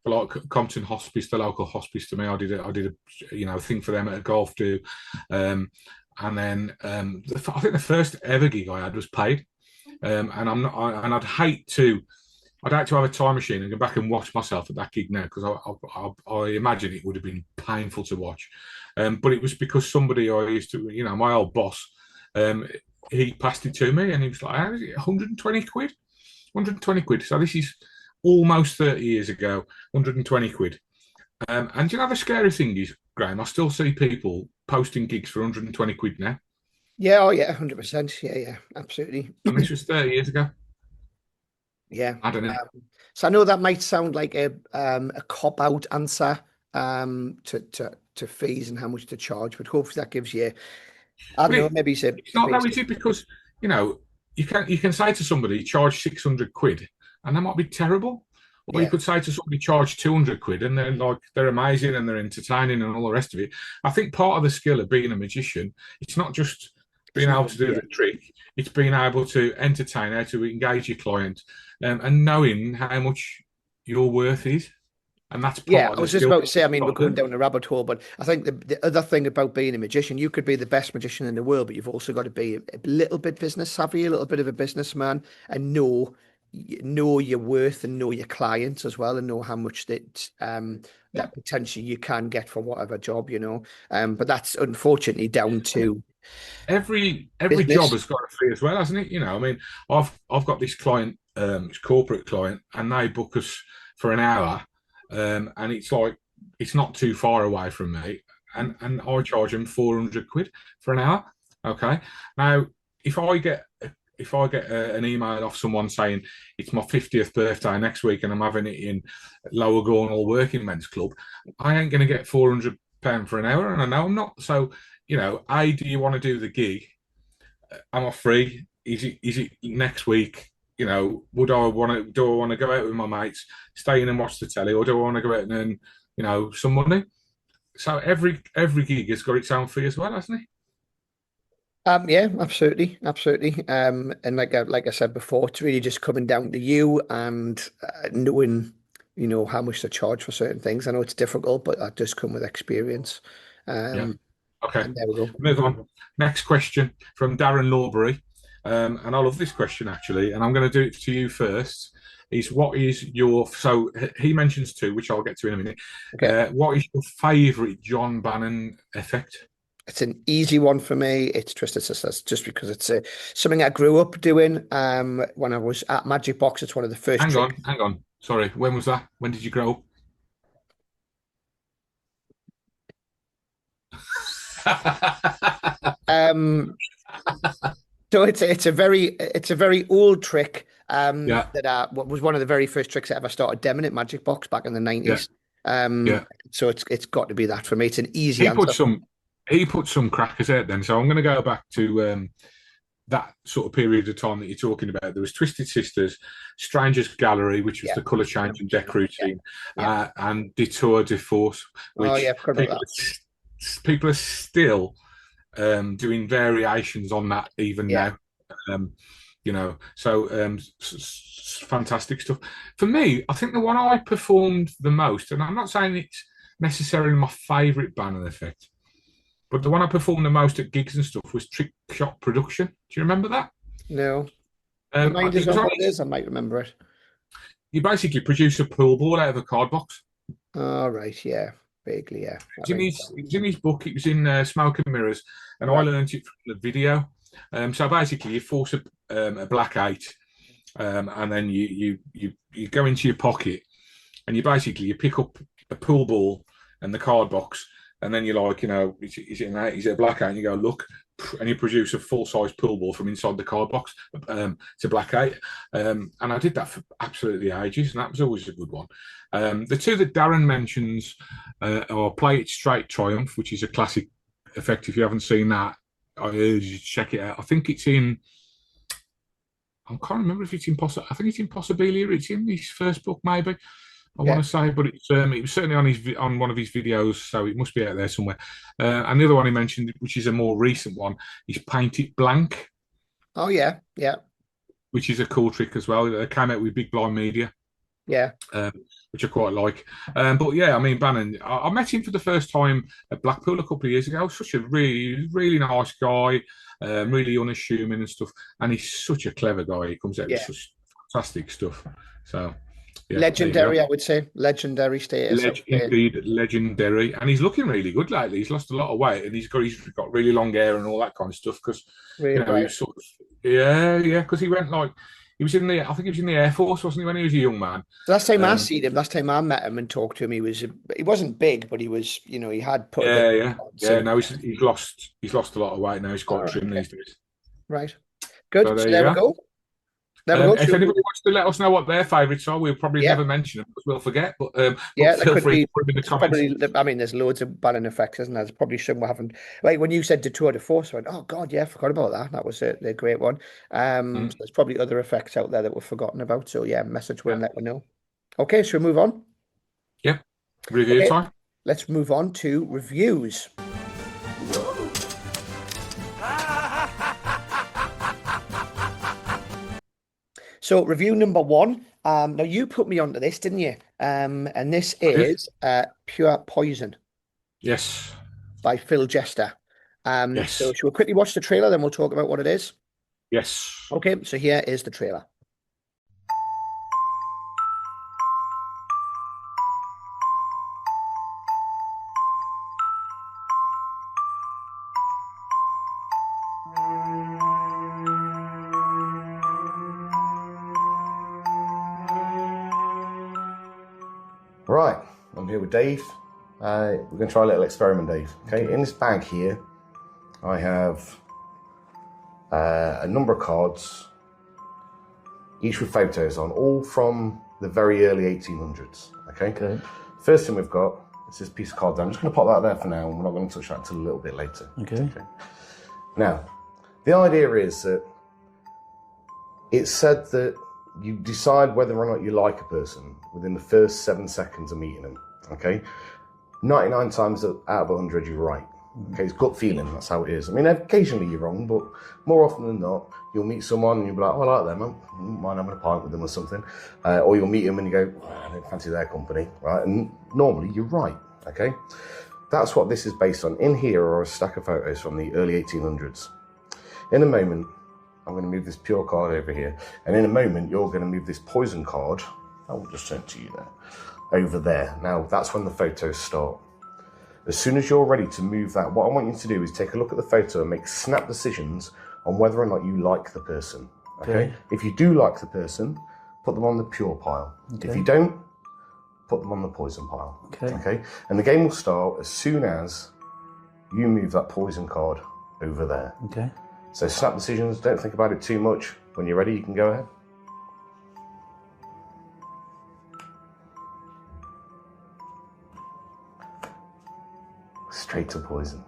like Compton Hospice, the local hospice to me. I did a thing for them at a golf do, and then I think the first ever gig I had was paid. And I'd hate to have a time machine and go back and watch myself at that gig now, because I imagine it would have been painful to watch. But it was because somebody I used to, my old boss, he passed it to me, and he was like, 120 quid? 120 quid. So this is almost 30 years ago, 120 quid. And the scary thing is, Graham, I still see people posting gigs for 120 quid now. Yeah, 100%. Yeah, absolutely. And this was 30 years ago. Yeah, I don't know. So I know that might sound like a cop-out answer to fees and how much to charge, but hopefully that gives you, I don't know, maybe it's not that easy, because you can say to somebody, charge 600 quid, and that might be terrible. Or you Yeah. could say to somebody, charge 200 quid, and they're amazing and they're entertaining and all the rest of it. I think part of the skill of being a magician, it's not just being able to do the trick, it's being able to entertain, how to engage your client, and knowing how much your worth is. And that's part of I the was just skill. about to say, I mean, we're going down a rabbit hole, but I think the other thing about being a magician, you could be the best magician in the world, but you've also got to be a little bit business savvy, a little bit of a businessman, and know your worth and know your clients as well, and know how much that potentially you can get for whatever job, But that's unfortunately down to Every business. job has got a fee as well, hasn't it? I mean, I've got this client, it's corporate client, and they book us for an hour, and it's like it's not too far away from me, and I charge them 400 quid for an hour. Okay, now if I get an email off someone saying it's my 50th birthday next week and I'm having it in Lower Gornal Working Men's Club, I ain't going to get £400 for an hour, and I know I'm not. So, A, do you want to do the gig? Am I free? Is it next week? Do I want to go out with my mates, stay in and watch the telly, or do I want to go out and earn, some money? So every gig has got its own fee as well, hasn't it? Yeah, absolutely, absolutely. And like I said before, it's really just coming down to you and knowing, how much to charge for certain things. I know it's difficult, but that does come with experience. Yeah. Okay. And there we go. Move on. Next question from Darren Lawbury. And I love this question actually, and I'm going to do it to you first. What is your, so he mentions two, which I'll get to in a minute. Okay. What is your favourite John Bannon effect? It's an easy one for me. It's Twisted Sisters, just because it's something I grew up doing when I was at MagicBox. It's one of the first tricks. Hang on. Sorry, when was that? When did you grow up? So it's a very old trick that was one of the very first tricks I ever started demoing at MagicBox back in the 90s. So it's got to be that for me. It's an easy answer. He put some crackers out then. So I'm going to go back to that sort of period of time that you're talking about. There was Twisted Sisters, Strangers Gallery, which was the colour change and deck routine, and Detour de Force, which people are still doing variations on that even now. Fantastic stuff. For me, I think the one I performed the most, and I'm not saying it's necessarily my favourite Bannon effect, but the one I performed the most at gigs and stuff was Trick Shot Production. Do you remember that? No. Remind us what it is. I might remember it. You basically produce a pool ball out of a card box. Oh, right. Yeah. Vaguely, yeah. It was in his book. It was in Smoke and Mirrors, and I learned it from the video. So basically, you force a black 8, and then you go into your pocket, and you pick up a pool ball and the card box, and then you're like, is it an 8? Is it a black 8? And you go, look, and you produce a full-size pool ball from inside the card box. It's a black 8. And I did that for absolutely ages, and that was always a good one. The two that Darren mentions are Play It Straight Triumph, which is a classic effect. If you haven't seen that, I urge you to check it out. I think it's in, I can't remember if it's in I think it's in Possibilia. It's in his first book, maybe. I want to say, but it was certainly on one of his videos, so it must be out there somewhere. And the other one he mentioned, which is a more recent one, is Paint It Blank. Oh yeah, which is a cool trick as well. It came out with Big Blind Media. Yeah. Which I quite like. But yeah, I mean, Bannon, I met him for the first time at Blackpool a couple of years ago. Such a really, really nice guy, really unassuming and stuff. And he's such a clever guy. He comes out with such fantastic stuff. So, yeah, legendary, I would say. Legendary status. Indeed, legendary. And he's looking really good lately. He's lost a lot of weight, and he's got really long hair and all that kind of stuff. Because he was sort of, because he went like, I think he was in the Air Force, wasn't he, when he was a young man? Last time I seen him, last time I met him and talked to him, he wasn't big, but he was, he had put. No, he's lost a lot of weight now. He's quite trim these days. Right, good. So there we go. If anybody wants to let us know what their favourites are, we'll probably never mention them because we'll forget. But feel free to put them in the comments. I mean, there's loads of Bannon effects, isn't there? There's probably some we haven't. Like when you said Detour de Force, I went, oh God, yeah, I forgot about that. That was a great one. So there's probably other effects out there that we've forgotten about. So yeah, message will let me know. Okay, so we move on. Yep. Review Okay. time. Let's move on to reviews. So review number 1. Now you put me onto this, didn't you? And this is Pure Poison Yes. by Phil Jester. Yes. So shall we quickly watch the trailer, then we'll talk about what it is? Yes. Okay, so here is the trailer. Right, I'm here with Dave. We're going to try a little experiment, Dave. Okay, in this bag here, I have a number of cards, each with photos on, all from the very early 1800s. Okay. First thing we've got is this piece of card. I'm just going to pop that there for now, and we're not going to touch that until a little bit later. Okay. Now, the idea is that it's said that you decide whether or not you like a person within the first 7 seconds of meeting them. Okay, 99 times out of 100 you're right. Okay, it's gut feeling, that's how it is. I mean, occasionally you're wrong, but more often than not, you'll meet someone and you'll be like, oh, I like them, I wouldn't mind having a pint with them or something. Or you'll meet them and you go, oh, I don't fancy their company, right? And normally you're right, okay? That's what this is based on. In here are a stack of photos from the early 1800s. In a moment, I'm going to move this pure card over here. And in a moment, you're going to move this poison card. I will just turn to you there. Over there. Now, that's when the photos start. As soon as you're ready to move that, what I want you to do is take a look at the photo and make snap decisions on whether or not you like the person. Okay? If you do like the person, put them on the pure pile. Okay. If you don't, put them on the poison pile. Okay? And the game will start as soon as you move that poison card over there. Okay. So snap decisions, don't think about it too much. When you're ready, you can go ahead. Straight to poison.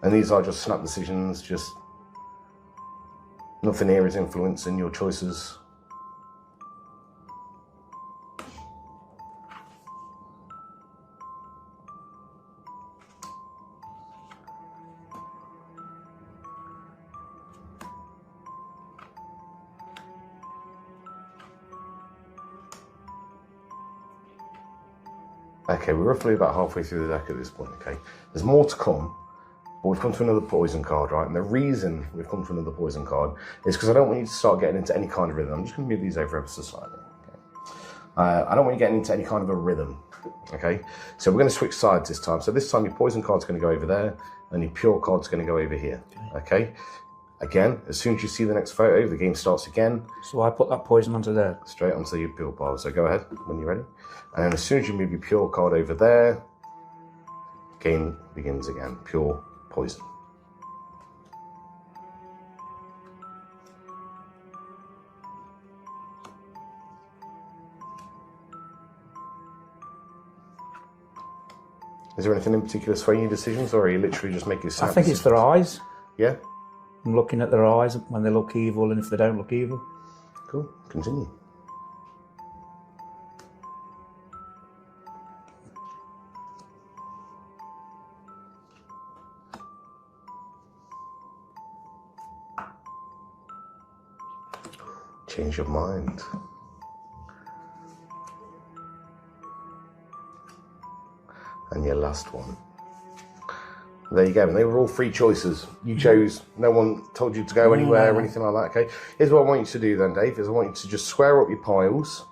And these are just snap decisions, just nothing here is influencing your choices. Okay, we're roughly about halfway through the deck at this point, okay? There's more to come, but we've come to another poison card, right? And the reason we've come to another poison card is because I don't want you to start getting into any kind of rhythm. I'm just going to move these over ever so slightly, okay? I don't want you getting into any kind of a rhythm, okay? So we're going to switch sides this time. So this time your poison card's going to go over there, and your pure card's going to go over here, okay? Again, as soon as you see the next photo, the game starts again. So I put that poison onto there? Straight onto your pure pile. So go ahead when you're ready. And then as soon as you move your pure card over there, game begins again. Pure poison. Is there anything in particular swaying your decisions, or are you literally just making snap I think decisions? it's their eyes. Yeah? I'm looking at their eyes when they look evil and if they don't look evil. Cool. Continue. Change your mind. And your last one. There you go. And they were all free choices. You chose. No one told you to go anywhere or anything like that. Okay. Here's what I want you to do then, Dave. Is I want you to just square up your piles.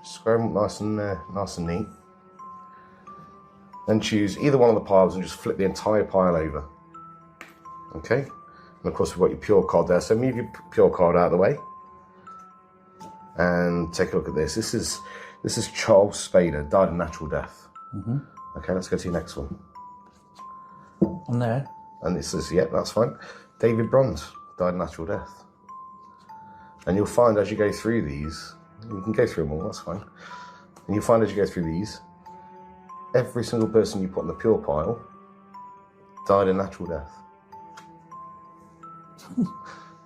Square them up nice and neat. Then choose either one of the piles and just flip the entire pile over. Okay. And of course we've got your pure card there. So move your pure card out of the way. And take a look at this. This is Charles Spader, died a natural death. Okay, let's go to your next one. On there? And this is, yeah, that's fine. David Bronze, died a natural death. And you'll find as you go through these, you can go through them all, that's fine. And you'll find as you go through these, every single person you put in the pure pile died a natural death.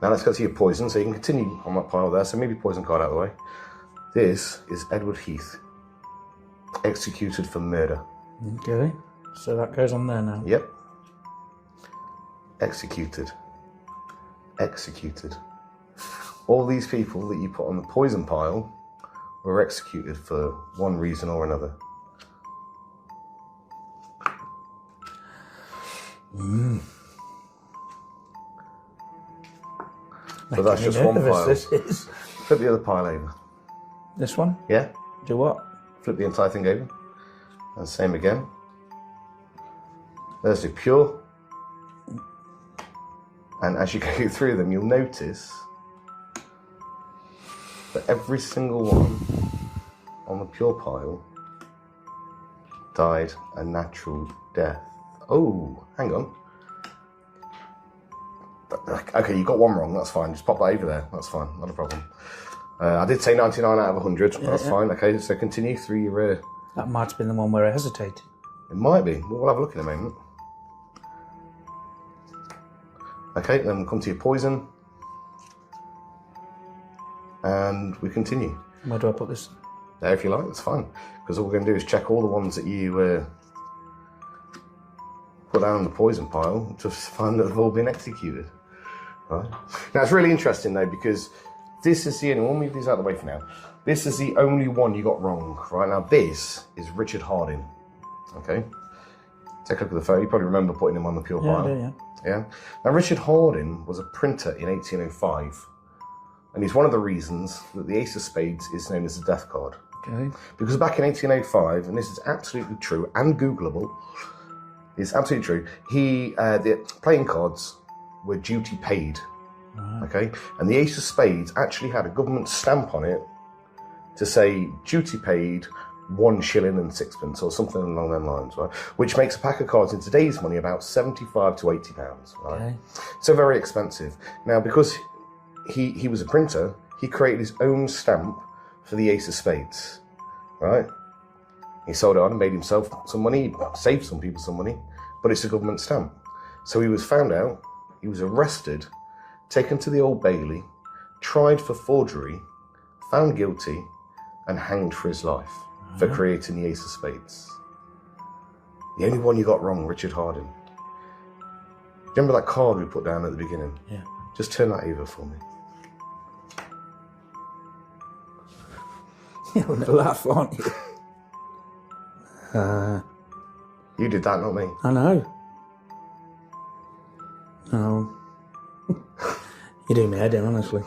Now let's go to your poison, so you can continue on that pile there. So maybe poison card out of the way. This is Edward Heath, executed for murder. Okay, so that goes on there now. Yep. Executed. Executed. All these people that you put on the poison pile were executed for one reason or another. So that's just one pile. This is. Flip the other pile over. This one? Yeah? Do what? Flip the entire thing over. And same again. There's the pure. And as you go through them, you'll notice that every single one on the pure pile died a natural death. Oh, hang on. Okay, you got one wrong, that's fine. Just pop that over there, that's fine, not a problem. I did say 99 out of 100, that's fine. Okay, so continue through your... That might have been the one where I hesitated. It might be, we'll have a look in a moment. Okay, then we'll come to your poison. And we continue. Where do I put this? There if you like, that's fine. Because all we're going to do is check all the ones that you put down in the poison pile to find that they've all been executed. Right. Now it's really interesting though, because this is the only one. We'll move these out of the way for now. This is the only one you got wrong. Right now, this is Richard Harding. Okay, take a look at the photo. You probably remember putting him on the pure pile. Yeah. Yeah. Now Richard Harding was a printer in 1805, and he's one of the reasons that the Ace of Spades is known as the Death card. Okay. Because back in 1805, and this is absolutely true and Googleable, it's absolutely true. The playing cards were duty paid. Okay, and the Ace of Spades actually had a government stamp on it to say duty paid, 1 shilling and sixpence or something along those lines, right? Which makes a pack of cards in today's money about 75 to 80 pounds, right? Okay. So very expensive. Now, because he was a printer, he created his own stamp for the Ace of Spades, right? He sold it on and made himself some money, saved some people some money, but it's a government stamp. So he was found out, he was arrested, taken to the Old Bailey, tried for forgery, found guilty, and hanged for his life for creating the Ace of Spades. The only one you got wrong, Richard Harding. Do you remember that card we put down at the beginning? Yeah. Just turn that over for me. You're going to laugh, aren't you? You did that, not me. I know. Oh. You're doing my head in, honestly.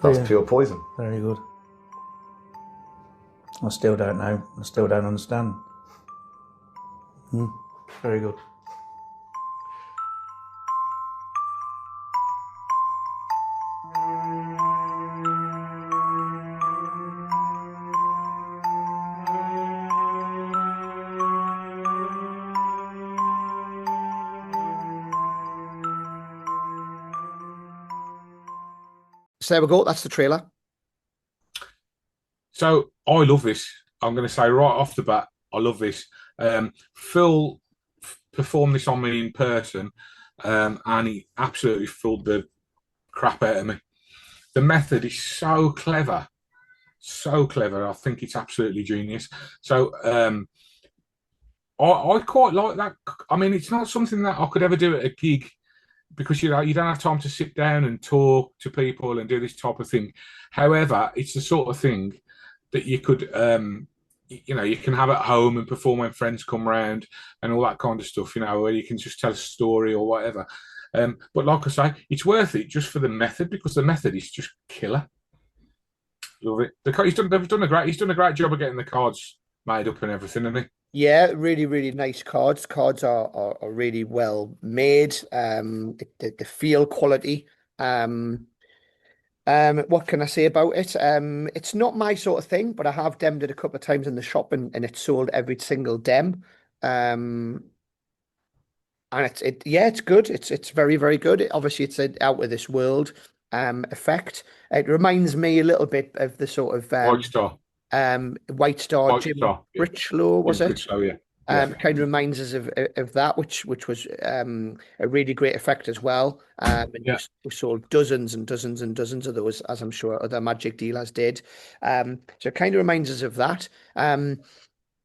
That's pure poison. Very good. I still don't know. I still don't understand. Very good. So there we go. That's the trailer. So I love this. I'm going to say right off the bat, I love this. Phil performed this on me in person, and he absolutely fooled the crap out of me. The method is so clever, so clever. I think it's absolutely genius. So I quite like that. I mean, it's not something that I could ever do at a gig, because you don't have time to sit down and talk to people and do this type of thing. However, it's the sort of thing that you could, you can have at home and perform when friends come round and all that kind of stuff, where you can just tell a story or whatever. But like I say, it's worth it just for the method, because the method is just killer. Love it. He's done a great job of getting the cards made up and everything, hasn't he? Yeah, really, really nice cards. Cards are really well made. The feel quality. What can I say about it? It's not my sort of thing, but I have demmed it a couple of times in the shop, and it's sold every single dem. And it's good. It's very, very good. Obviously, it's an out of this world effect. It reminds me a little bit of the sort of White Star. White Star, Jim Critchlow, was it? Critchlow, yeah. Kind of reminds us of that, which was a really great effect as well. And we sold dozens and dozens and dozens of those, as I'm sure other magic dealers did. So it kind of reminds us of that.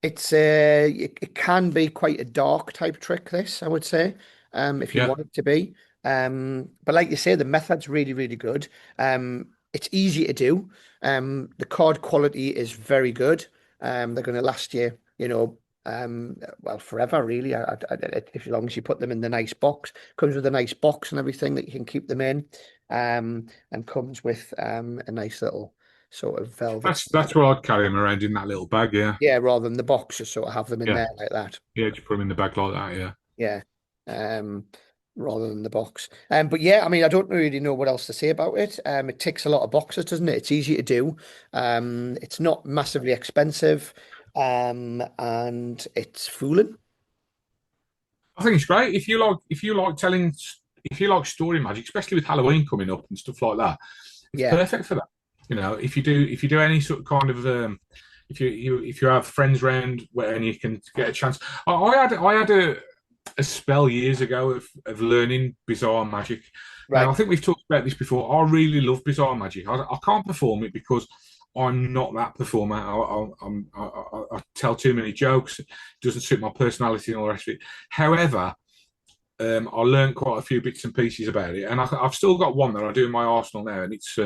It can be quite a dark type trick, this, I would say, if you want it to be. But like you say, the method's really, really good. It's easy to do. The card quality is very good. They're going to last you, well, forever, really. As long as you put them in the nice box. Comes with a nice box and everything that you can keep them in, and comes with a nice little sort of velvet. That's where I'd carry them around in that little bag, yeah. Yeah, rather than the box, just sort of have them in there like that. Yeah, just put them in the bag like that, yeah. Yeah. Rather than the box. But yeah, I mean, I don't really know what else to say about it. It ticks a lot of boxes, doesn't it? It's easy to do. It's not massively expensive, and it's fooling. I think it's great if you like story magic, especially with Halloween coming up and stuff like that. It's perfect for that. If you do any sort of kind of if you have friends around and you can get a chance. I had a spell years ago of learning bizarre magic. Right. Now, I think we've talked about this before. I really love bizarre magic. I can't perform it because I'm not that performer. I tell too many jokes. It doesn't suit my personality and all the rest of it. However, I learned quite a few bits and pieces about it, and I've still got one that I do in my arsenal now, and it's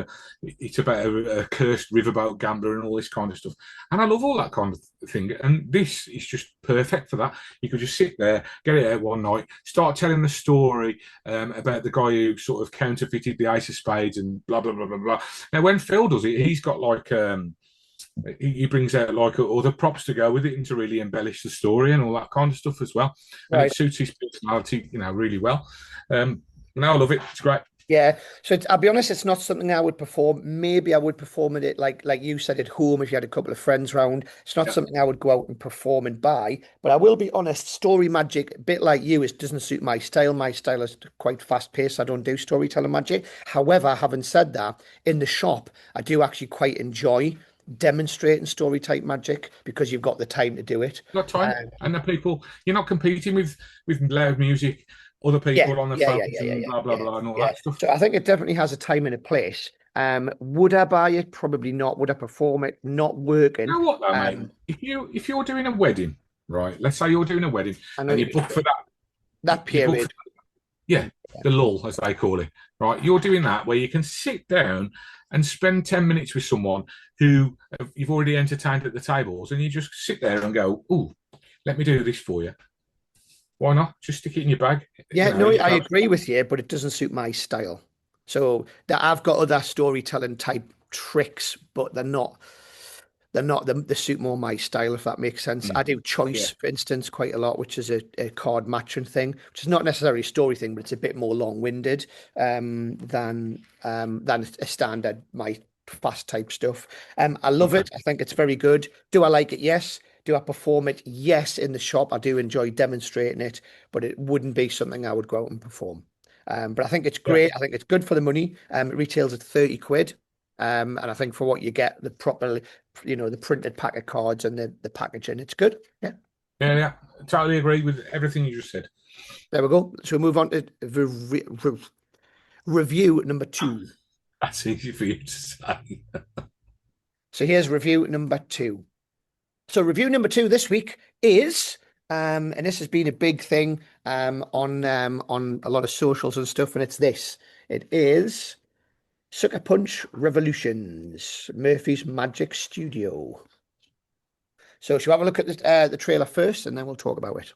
about a cursed riverboat gambler and all this kind of stuff. And I love all that kind of thing. And this is just perfect for that. You could just sit there, get it out one night, start telling the story about the guy who sort of counterfeited the ace of spades and blah blah blah blah blah. Now, when Phil does it, he's got like he brings out like other props to go with it and to really embellish the story and all that kind of stuff as well. And it suits his personality, really well. I love it. It's great. Yeah. So I'll be honest, it's not something I would perform. Maybe I would perform it like you said at home if you had a couple of friends round. It's not something I would go out and perform and buy. But I will be honest, story magic, a bit like you, it doesn't suit my style. My style is quite fast paced. I don't do storytelling magic. However, having said that, in the shop, I do actually quite enjoy demonstrating story type magic because you've got the time to do it. Got time, and the people, you're not competing with loud music, other people on the phone, and blah blah blah, and all that stuff. So I think it definitely has a time and a place. Would I buy it? Probably not. Would I perform it? Not working. You know what, though, mate? If you're doing a wedding, right? Let's say you're doing a wedding, and you book for that period. The lull, as they call it, right? You're doing that where you can sit down and spend 10 minutes with someone who you've already entertained at the tables, and you just sit there and go, "Ooh, let me do this for you." Why not? Just stick it in your bag. Yeah, I agree with you, but it doesn't suit my style. So I've got other storytelling type tricks, but they're not. They suit more my style, if that makes sense. I do choice, for instance, quite a lot, which is a card matching thing, which is not necessarily a story thing, but it's a bit more long-winded than a standard my fast type stuff. I love it. I think it's very good. Do I like it? Yes. Do I perform it? Yes. In the shop, I do enjoy demonstrating it, but it wouldn't be something I would go out and perform. But I think it's great. I think it's good for the money. It retails at 30 quid. And I think for what you get, the proper, the printed pack of cards and the packaging, it's good. Yeah, totally agree with everything you just said. There we go. So we'll move on to review number 2. That's easy for you to say. So here's review number 2. So review number 2 this week is, and this has been a big thing on a lot of socials and stuff, and it's this. It is Sucker Punch Revolutions, Murphy's Magic Studio. So shall we have a look at the trailer first, and then we'll talk about it.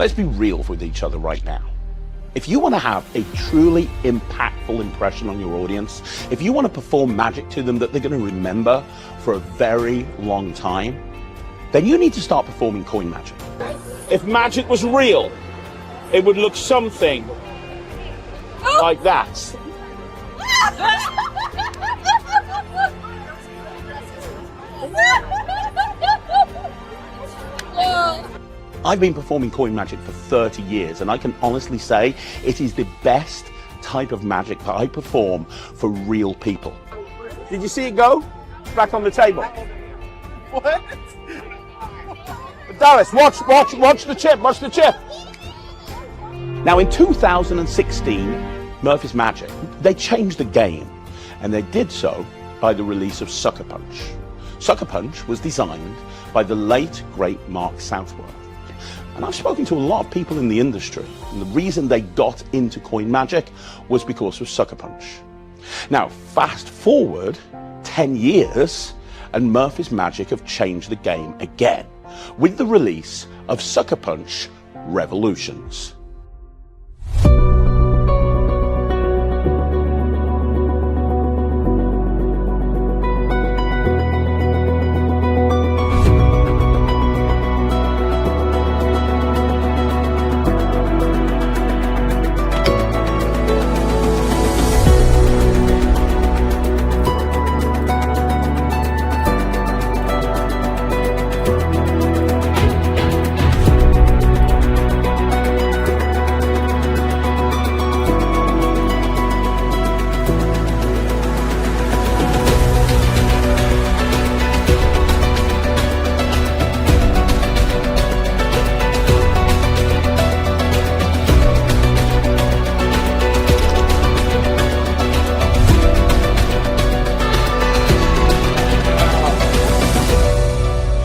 let's be real with each other right now. If you want to have a truly impactful impression on your audience, if you want to perform magic to them that they're going to remember for a very long time, then you need to start performing coin magic. If magic was real, it would look something like that. I've been performing coin magic for 30 years, and I can honestly say it is the best type of magic that I perform for real people. Did you see it go? Back on the table. What? Dallas, watch the chip, watch the chip. Now in 2016, Murphy's Magic, they changed the game, and they did so by the release of Sucker Punch. Sucker Punch was designed by the late, great Mark Southworth. And I've spoken to a lot of people in the industry, and the reason they got into coin magic was because of Sucker Punch. Now, fast forward 10 years, and Murphy's Magic have changed the game again, with the release of Sucker Punch Revolutions.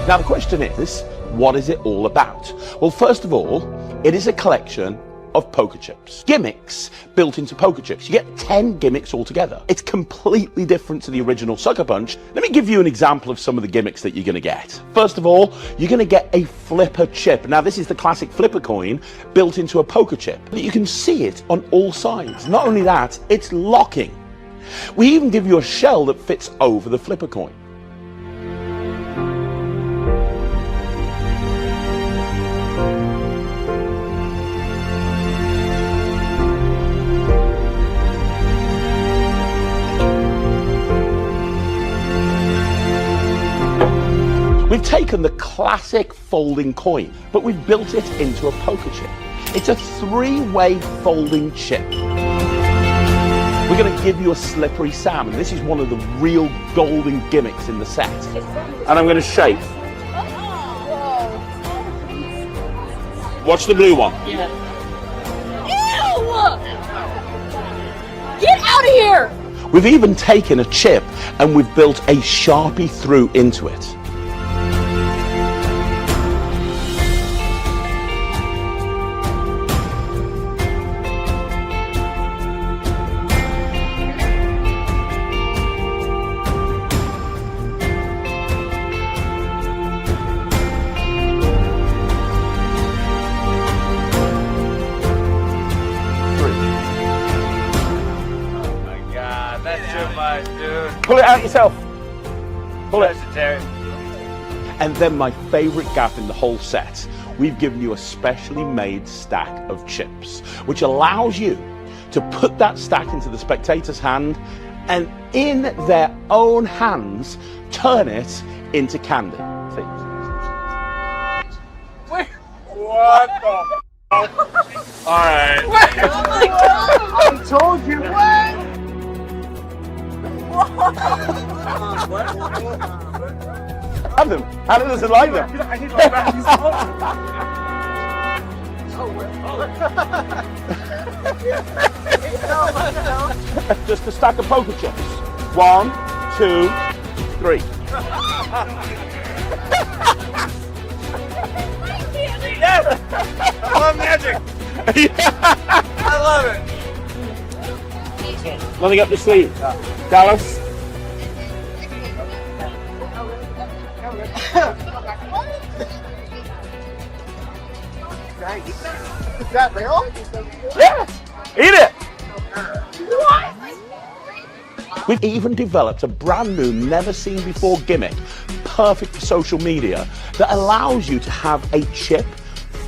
Now the question is, what is it all about? Well, first of all, it is a collection of poker chips. Gimmicks built into poker chips. You get 10 gimmicks altogether. It's completely different to the original Sucker Punch. Let me give you an example of some of the gimmicks that you're going to get. First of all, you're going to get a flipper chip. Now this is the classic flipper coin built into a poker chip. You can see it on all sides. Not only that, it's locking. We even give you a shell that fits over the flipper coin. We've taken the classic folding coin, but we've built it into a poker chip. It's a three-way folding chip. We're going to give you a slippery Sam, and this is one of the real golden gimmicks in the set. And I'm going to shake. Watch the blue one. Yeah. Ew! Get out of here! We've even taken a chip and we've built a Sharpie through into it. Pull it out yourself. Pull it. And then my favorite gaff in the whole set, we've given you a specially made stack of chips, which allows you to put that stack into the spectator's hand and in their own hands, turn it into candy. See? Wait. What the f***? Alright. Oh my God! I told you. What? Have them. Hannah doesn't like them. Just a stack of poker chips. 1, 2, 3. Yes! I love magic. I love it. Nothing up the sleeve. Dallas. Is that real? Yes! Eat it! We've even developed a brand new, never seen before gimmick, perfect for social media, that allows you to have a chip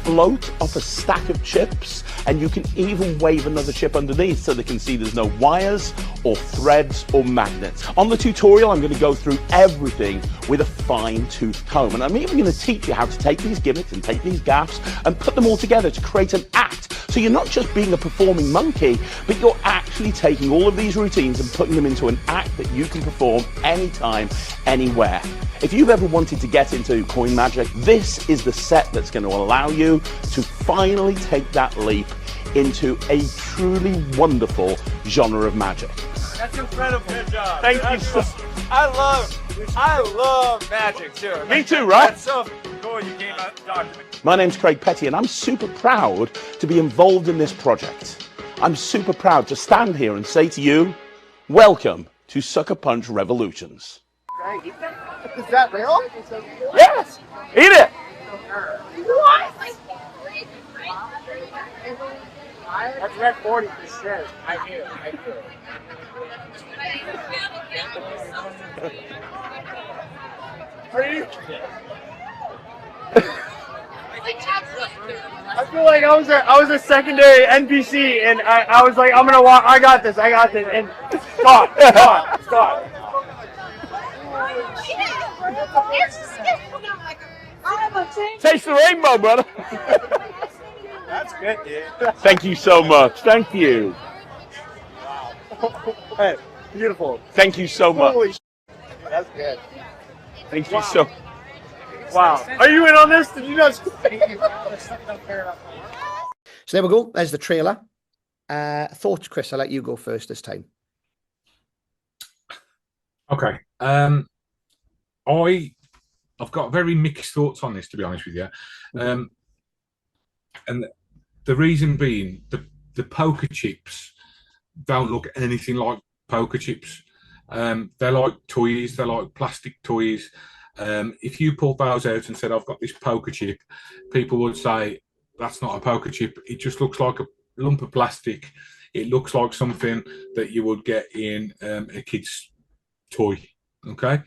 float off a stack of chips, and you can even wave another chip underneath so they can see there's no wires or threads or magnets. On the tutorial, I'm going to go through everything with a fine-tooth comb, and I'm even going to teach you how to take these gimmicks and take these gaffs and put them all together to create an act. So you're not just being a performing monkey, but you're actually taking all of these routines and putting them into an act that you can perform anytime, anywhere. If you've ever wanted to get into coin magic, this is the set that's going to allow you to finally take that leap into a truly wonderful genre of magic. That's incredible. Good job. Thank you so much. I love magic too. Me too, right? That's so cool you came out and talked to me. My name's Craig Petty, and I'm super proud to be involved in this project. I'm super proud to stand here and say to you, welcome to Sucker Punch Revolutions. Is that real? Yes! Eat it! That's red 40 for sure. I knew. Are you? I feel like I was a secondary NPC, and I was like, I'm gonna walk. I got this. And stop. Taste the rainbow, brother. That's good, dude. Thank you so much. Thank you. Hey, beautiful. Thank you so much. Holy shit. That's good. Thank you so. Wow. Are you in on this? Did you guys? So there we go. There's the trailer. Thoughts, Chris? I'll let you go first this time. Okay. I've got very mixed thoughts on this, to be honest with you. And the reason being, the poker chips don't look anything like poker chips. They're like toys. They're like plastic toys. If you pulled those out and said, I've got this poker chip, people would say, that's not a poker chip. It just looks like a lump of plastic. It looks like something that you would get in a kid's toy. Okay?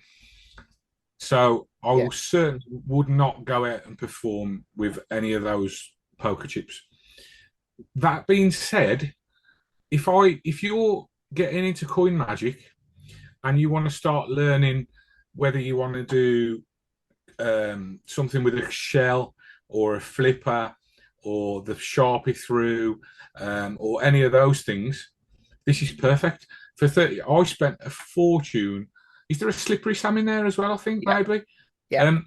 So I certainly would not go out and perform with any of those poker chips. That being said, if you're getting into coin magic and you want to start learning whether you want to do something with a shell or a flipper or the Sharpie through or any of those things, this is perfect. For 30, I spent a fortune. Is there a slippery Sam in there as well, I think, maybe? Yeah.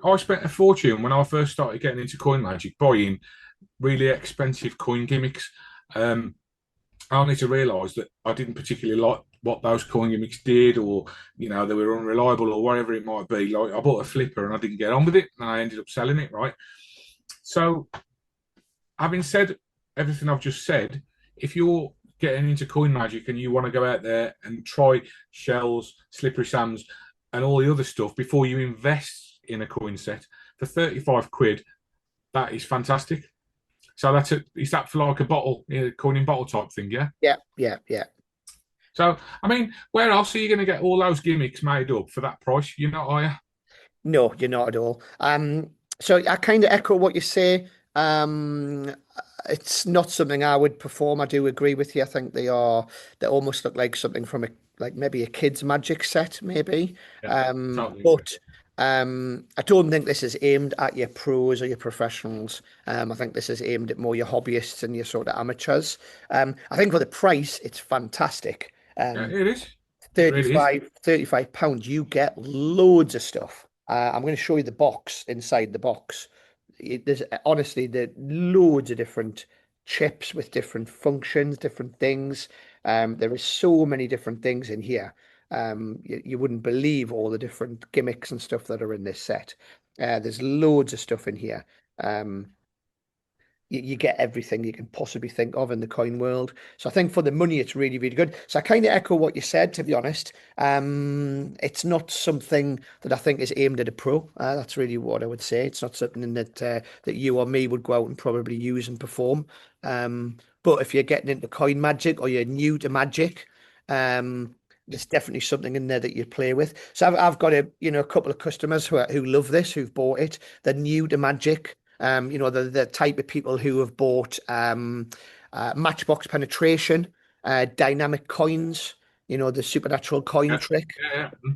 I spent a fortune when I first started getting into coin magic, buying really expensive coin gimmicks. I only to realise that I didn't particularly like what those coin gimmicks did, or they were unreliable, or whatever it might be. Like, I bought a flipper and I didn't get on with it, and I ended up selling it. Right. So, having said everything I've just said, if you're getting into coin magic and you want to go out there and try shells, slippery Sams, and all the other stuff before you invest in a coin set for 35 quid, that is fantastic. So is that for like a bottle, coin in bottle type thing, yeah? Yeah. So, I mean, where else are you going to get all those gimmicks made up for that price? You're not, are you? No, you're not at all. So I kind of echo what you say. It's not something I would perform. I do agree with you. I think they almost look like something from maybe a kid's magic set, maybe. Totally. But I don't think this is aimed at your pros or your professionals. I think this is aimed at more your hobbyists and your sort of amateurs. I think for the price, it's fantastic. It is. £35, you get loads of stuff. I'm going to show you the box inside the box. There's loads of different chips with different functions, different things. There is so many different things in here. You wouldn't believe all the different gimmicks and stuff that are in this set. There's loads of stuff in here. you get everything you can possibly think of in the coin world. So I think for the money, it's really, really good. So I kind of echo what you said, to be honest. It's not something that I think is aimed at a pro. That's really what I would say. It's not something that that you or me would go out and probably use and perform. But if you're getting into coin magic or you're new to magic, there's definitely something in there that you play with. So I've got a couple of customers who love this, who've bought it. They're new to magic. The type of people who have bought Matchbox penetration, dynamic coins, the supernatural coin trick.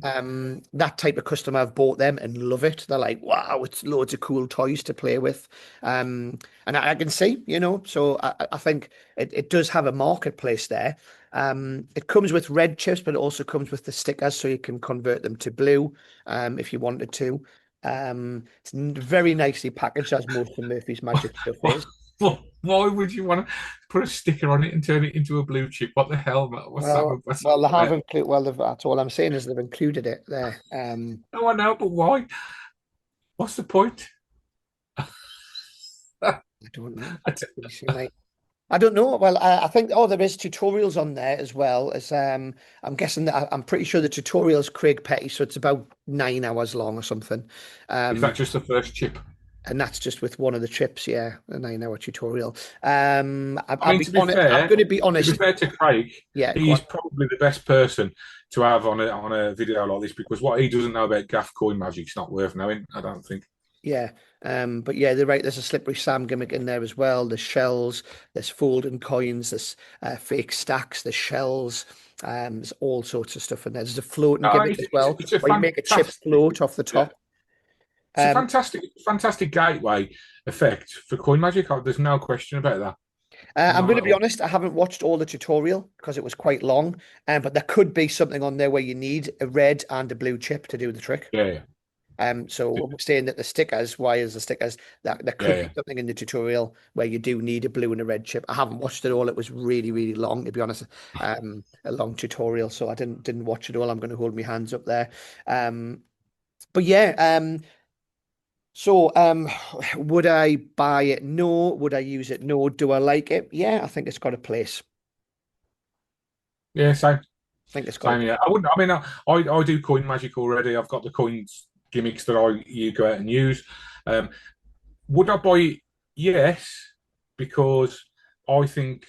That type of customer have bought them and love it. They're like, wow, it's loads of cool toys to play with. And I can see, so I think it does have a marketplace there. It comes with red chips, but it also comes with the stickers, so you can convert them to blue if you wanted to. It's very nicely packaged, as most of Murphy's Magic stuff is. Why would you want to put a sticker on it and turn it into a blue chip? What the hell? They have included. Well, that's all I'm saying is they've included it there. No, I know, but why? What's the point? I don't know. I don't know. Well, I think there is tutorials on there as well as I'm guessing that I'm pretty sure the tutorial's Craig Petty, so it's about 9 hours long or something. Is that just the first chip? And that's just with one of the chips, yeah, a 9-hour tutorial. I'm going to be honest. To be fair to Craig, he's probably the best person to have on a video like this, because what he doesn't know about gaff coin magic's not worth knowing, I don't think. Yeah, but yeah, they're right. There's a Slippery Sam gimmick in there as well. There's shells, there's folding coins, there's fake stacks, there's shells. There's all sorts of stuff in there. There's a floating gimmick as well, where you make a chip float off the top. Yeah. It's a fantastic gateway effect for coin magic. There's no question about that. I'm going to be honest, I haven't watched all the tutorial because it was quite long, but there could be something on there where you need a red and a blue chip to do the trick. Yeah. So we're saying that the stickers, why is the stickers, that there could be something in the tutorial where you do need a blue and a red chip. I haven't watched it all. It was really, really long, to be honest. A long tutorial, so I didn't watch it all. I'm going to hold my hands up there. But yeah, so would I buy it? No. Would I use it? No. Do I like it? Yeah, I think it's got a place. Yeah, same. I think it's got. Yeah, I wouldn't. I mean, I do coin magic already. I've got the coins gimmicks that you go out and use. Would I buy it? Yes, because I think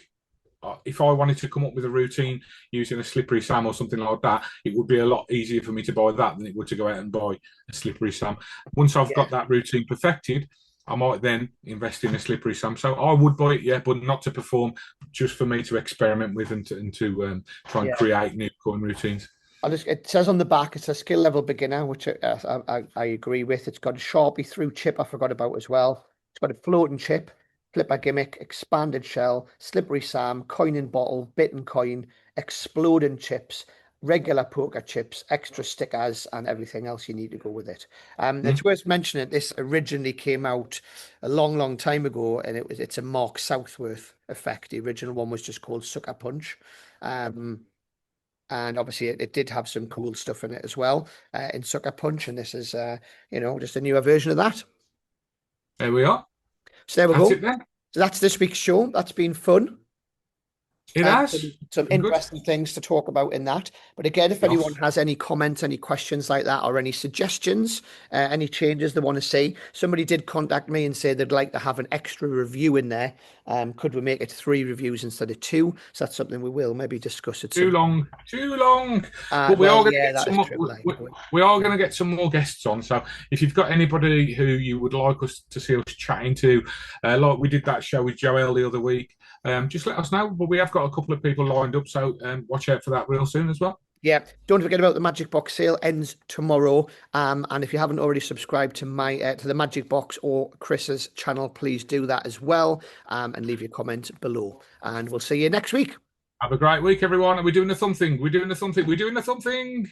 if I wanted to come up with a routine using a Slippery Sam or something like that, it would be a lot easier for me to buy that than it would to go out and buy a Slippery Sam. Once I've got that routine perfected, I might then invest in a Slippery Sam. So I would buy it, yeah, but not to perform, just for me to experiment with and to try and create new coin routines. It says on the back, it's a skill level beginner, which I agree with. It's got a Sharpie through chip I forgot about as well. It's got a floating chip, flipper gimmick, expanded shell, Slippery Sam, coin and bottle, bit and coin, exploding chips, regular poker chips, extra stickers, and everything else you need to go with it. It's worth mentioning this originally came out a long, long time ago, and it's a Mark Southworth effect. The original one was just called Sucker Punch. And obviously it did have some cool stuff in it as well, in Sucker Punch, and this is just a newer version of that. There we are. So there we go. So that's this week's show. That's been fun. It has some interesting things to talk about in that. But again, if anyone has any comments, any questions like that, or any suggestions, any changes they want to see, somebody did contact me and say they'd like to have an extra review in there. Could we make it 3 reviews instead of 2? So that's something we will maybe discuss it. Too long. But we are going to get some more guests on. So if you've got anybody who you would like us to see us chatting to, like we did that show with Joel the other week, just let us know. But we have got a couple of people lined up, so watch out for that real soon as well. Yeah, don't forget about the MagicBox sale. Ends tomorrow. And if you haven't already subscribed to to the MagicBox or Chris's channel, please do that as well. And leave your comment below. And we'll see you next week. Have a great week, everyone. We're doing the something. We're doing the something.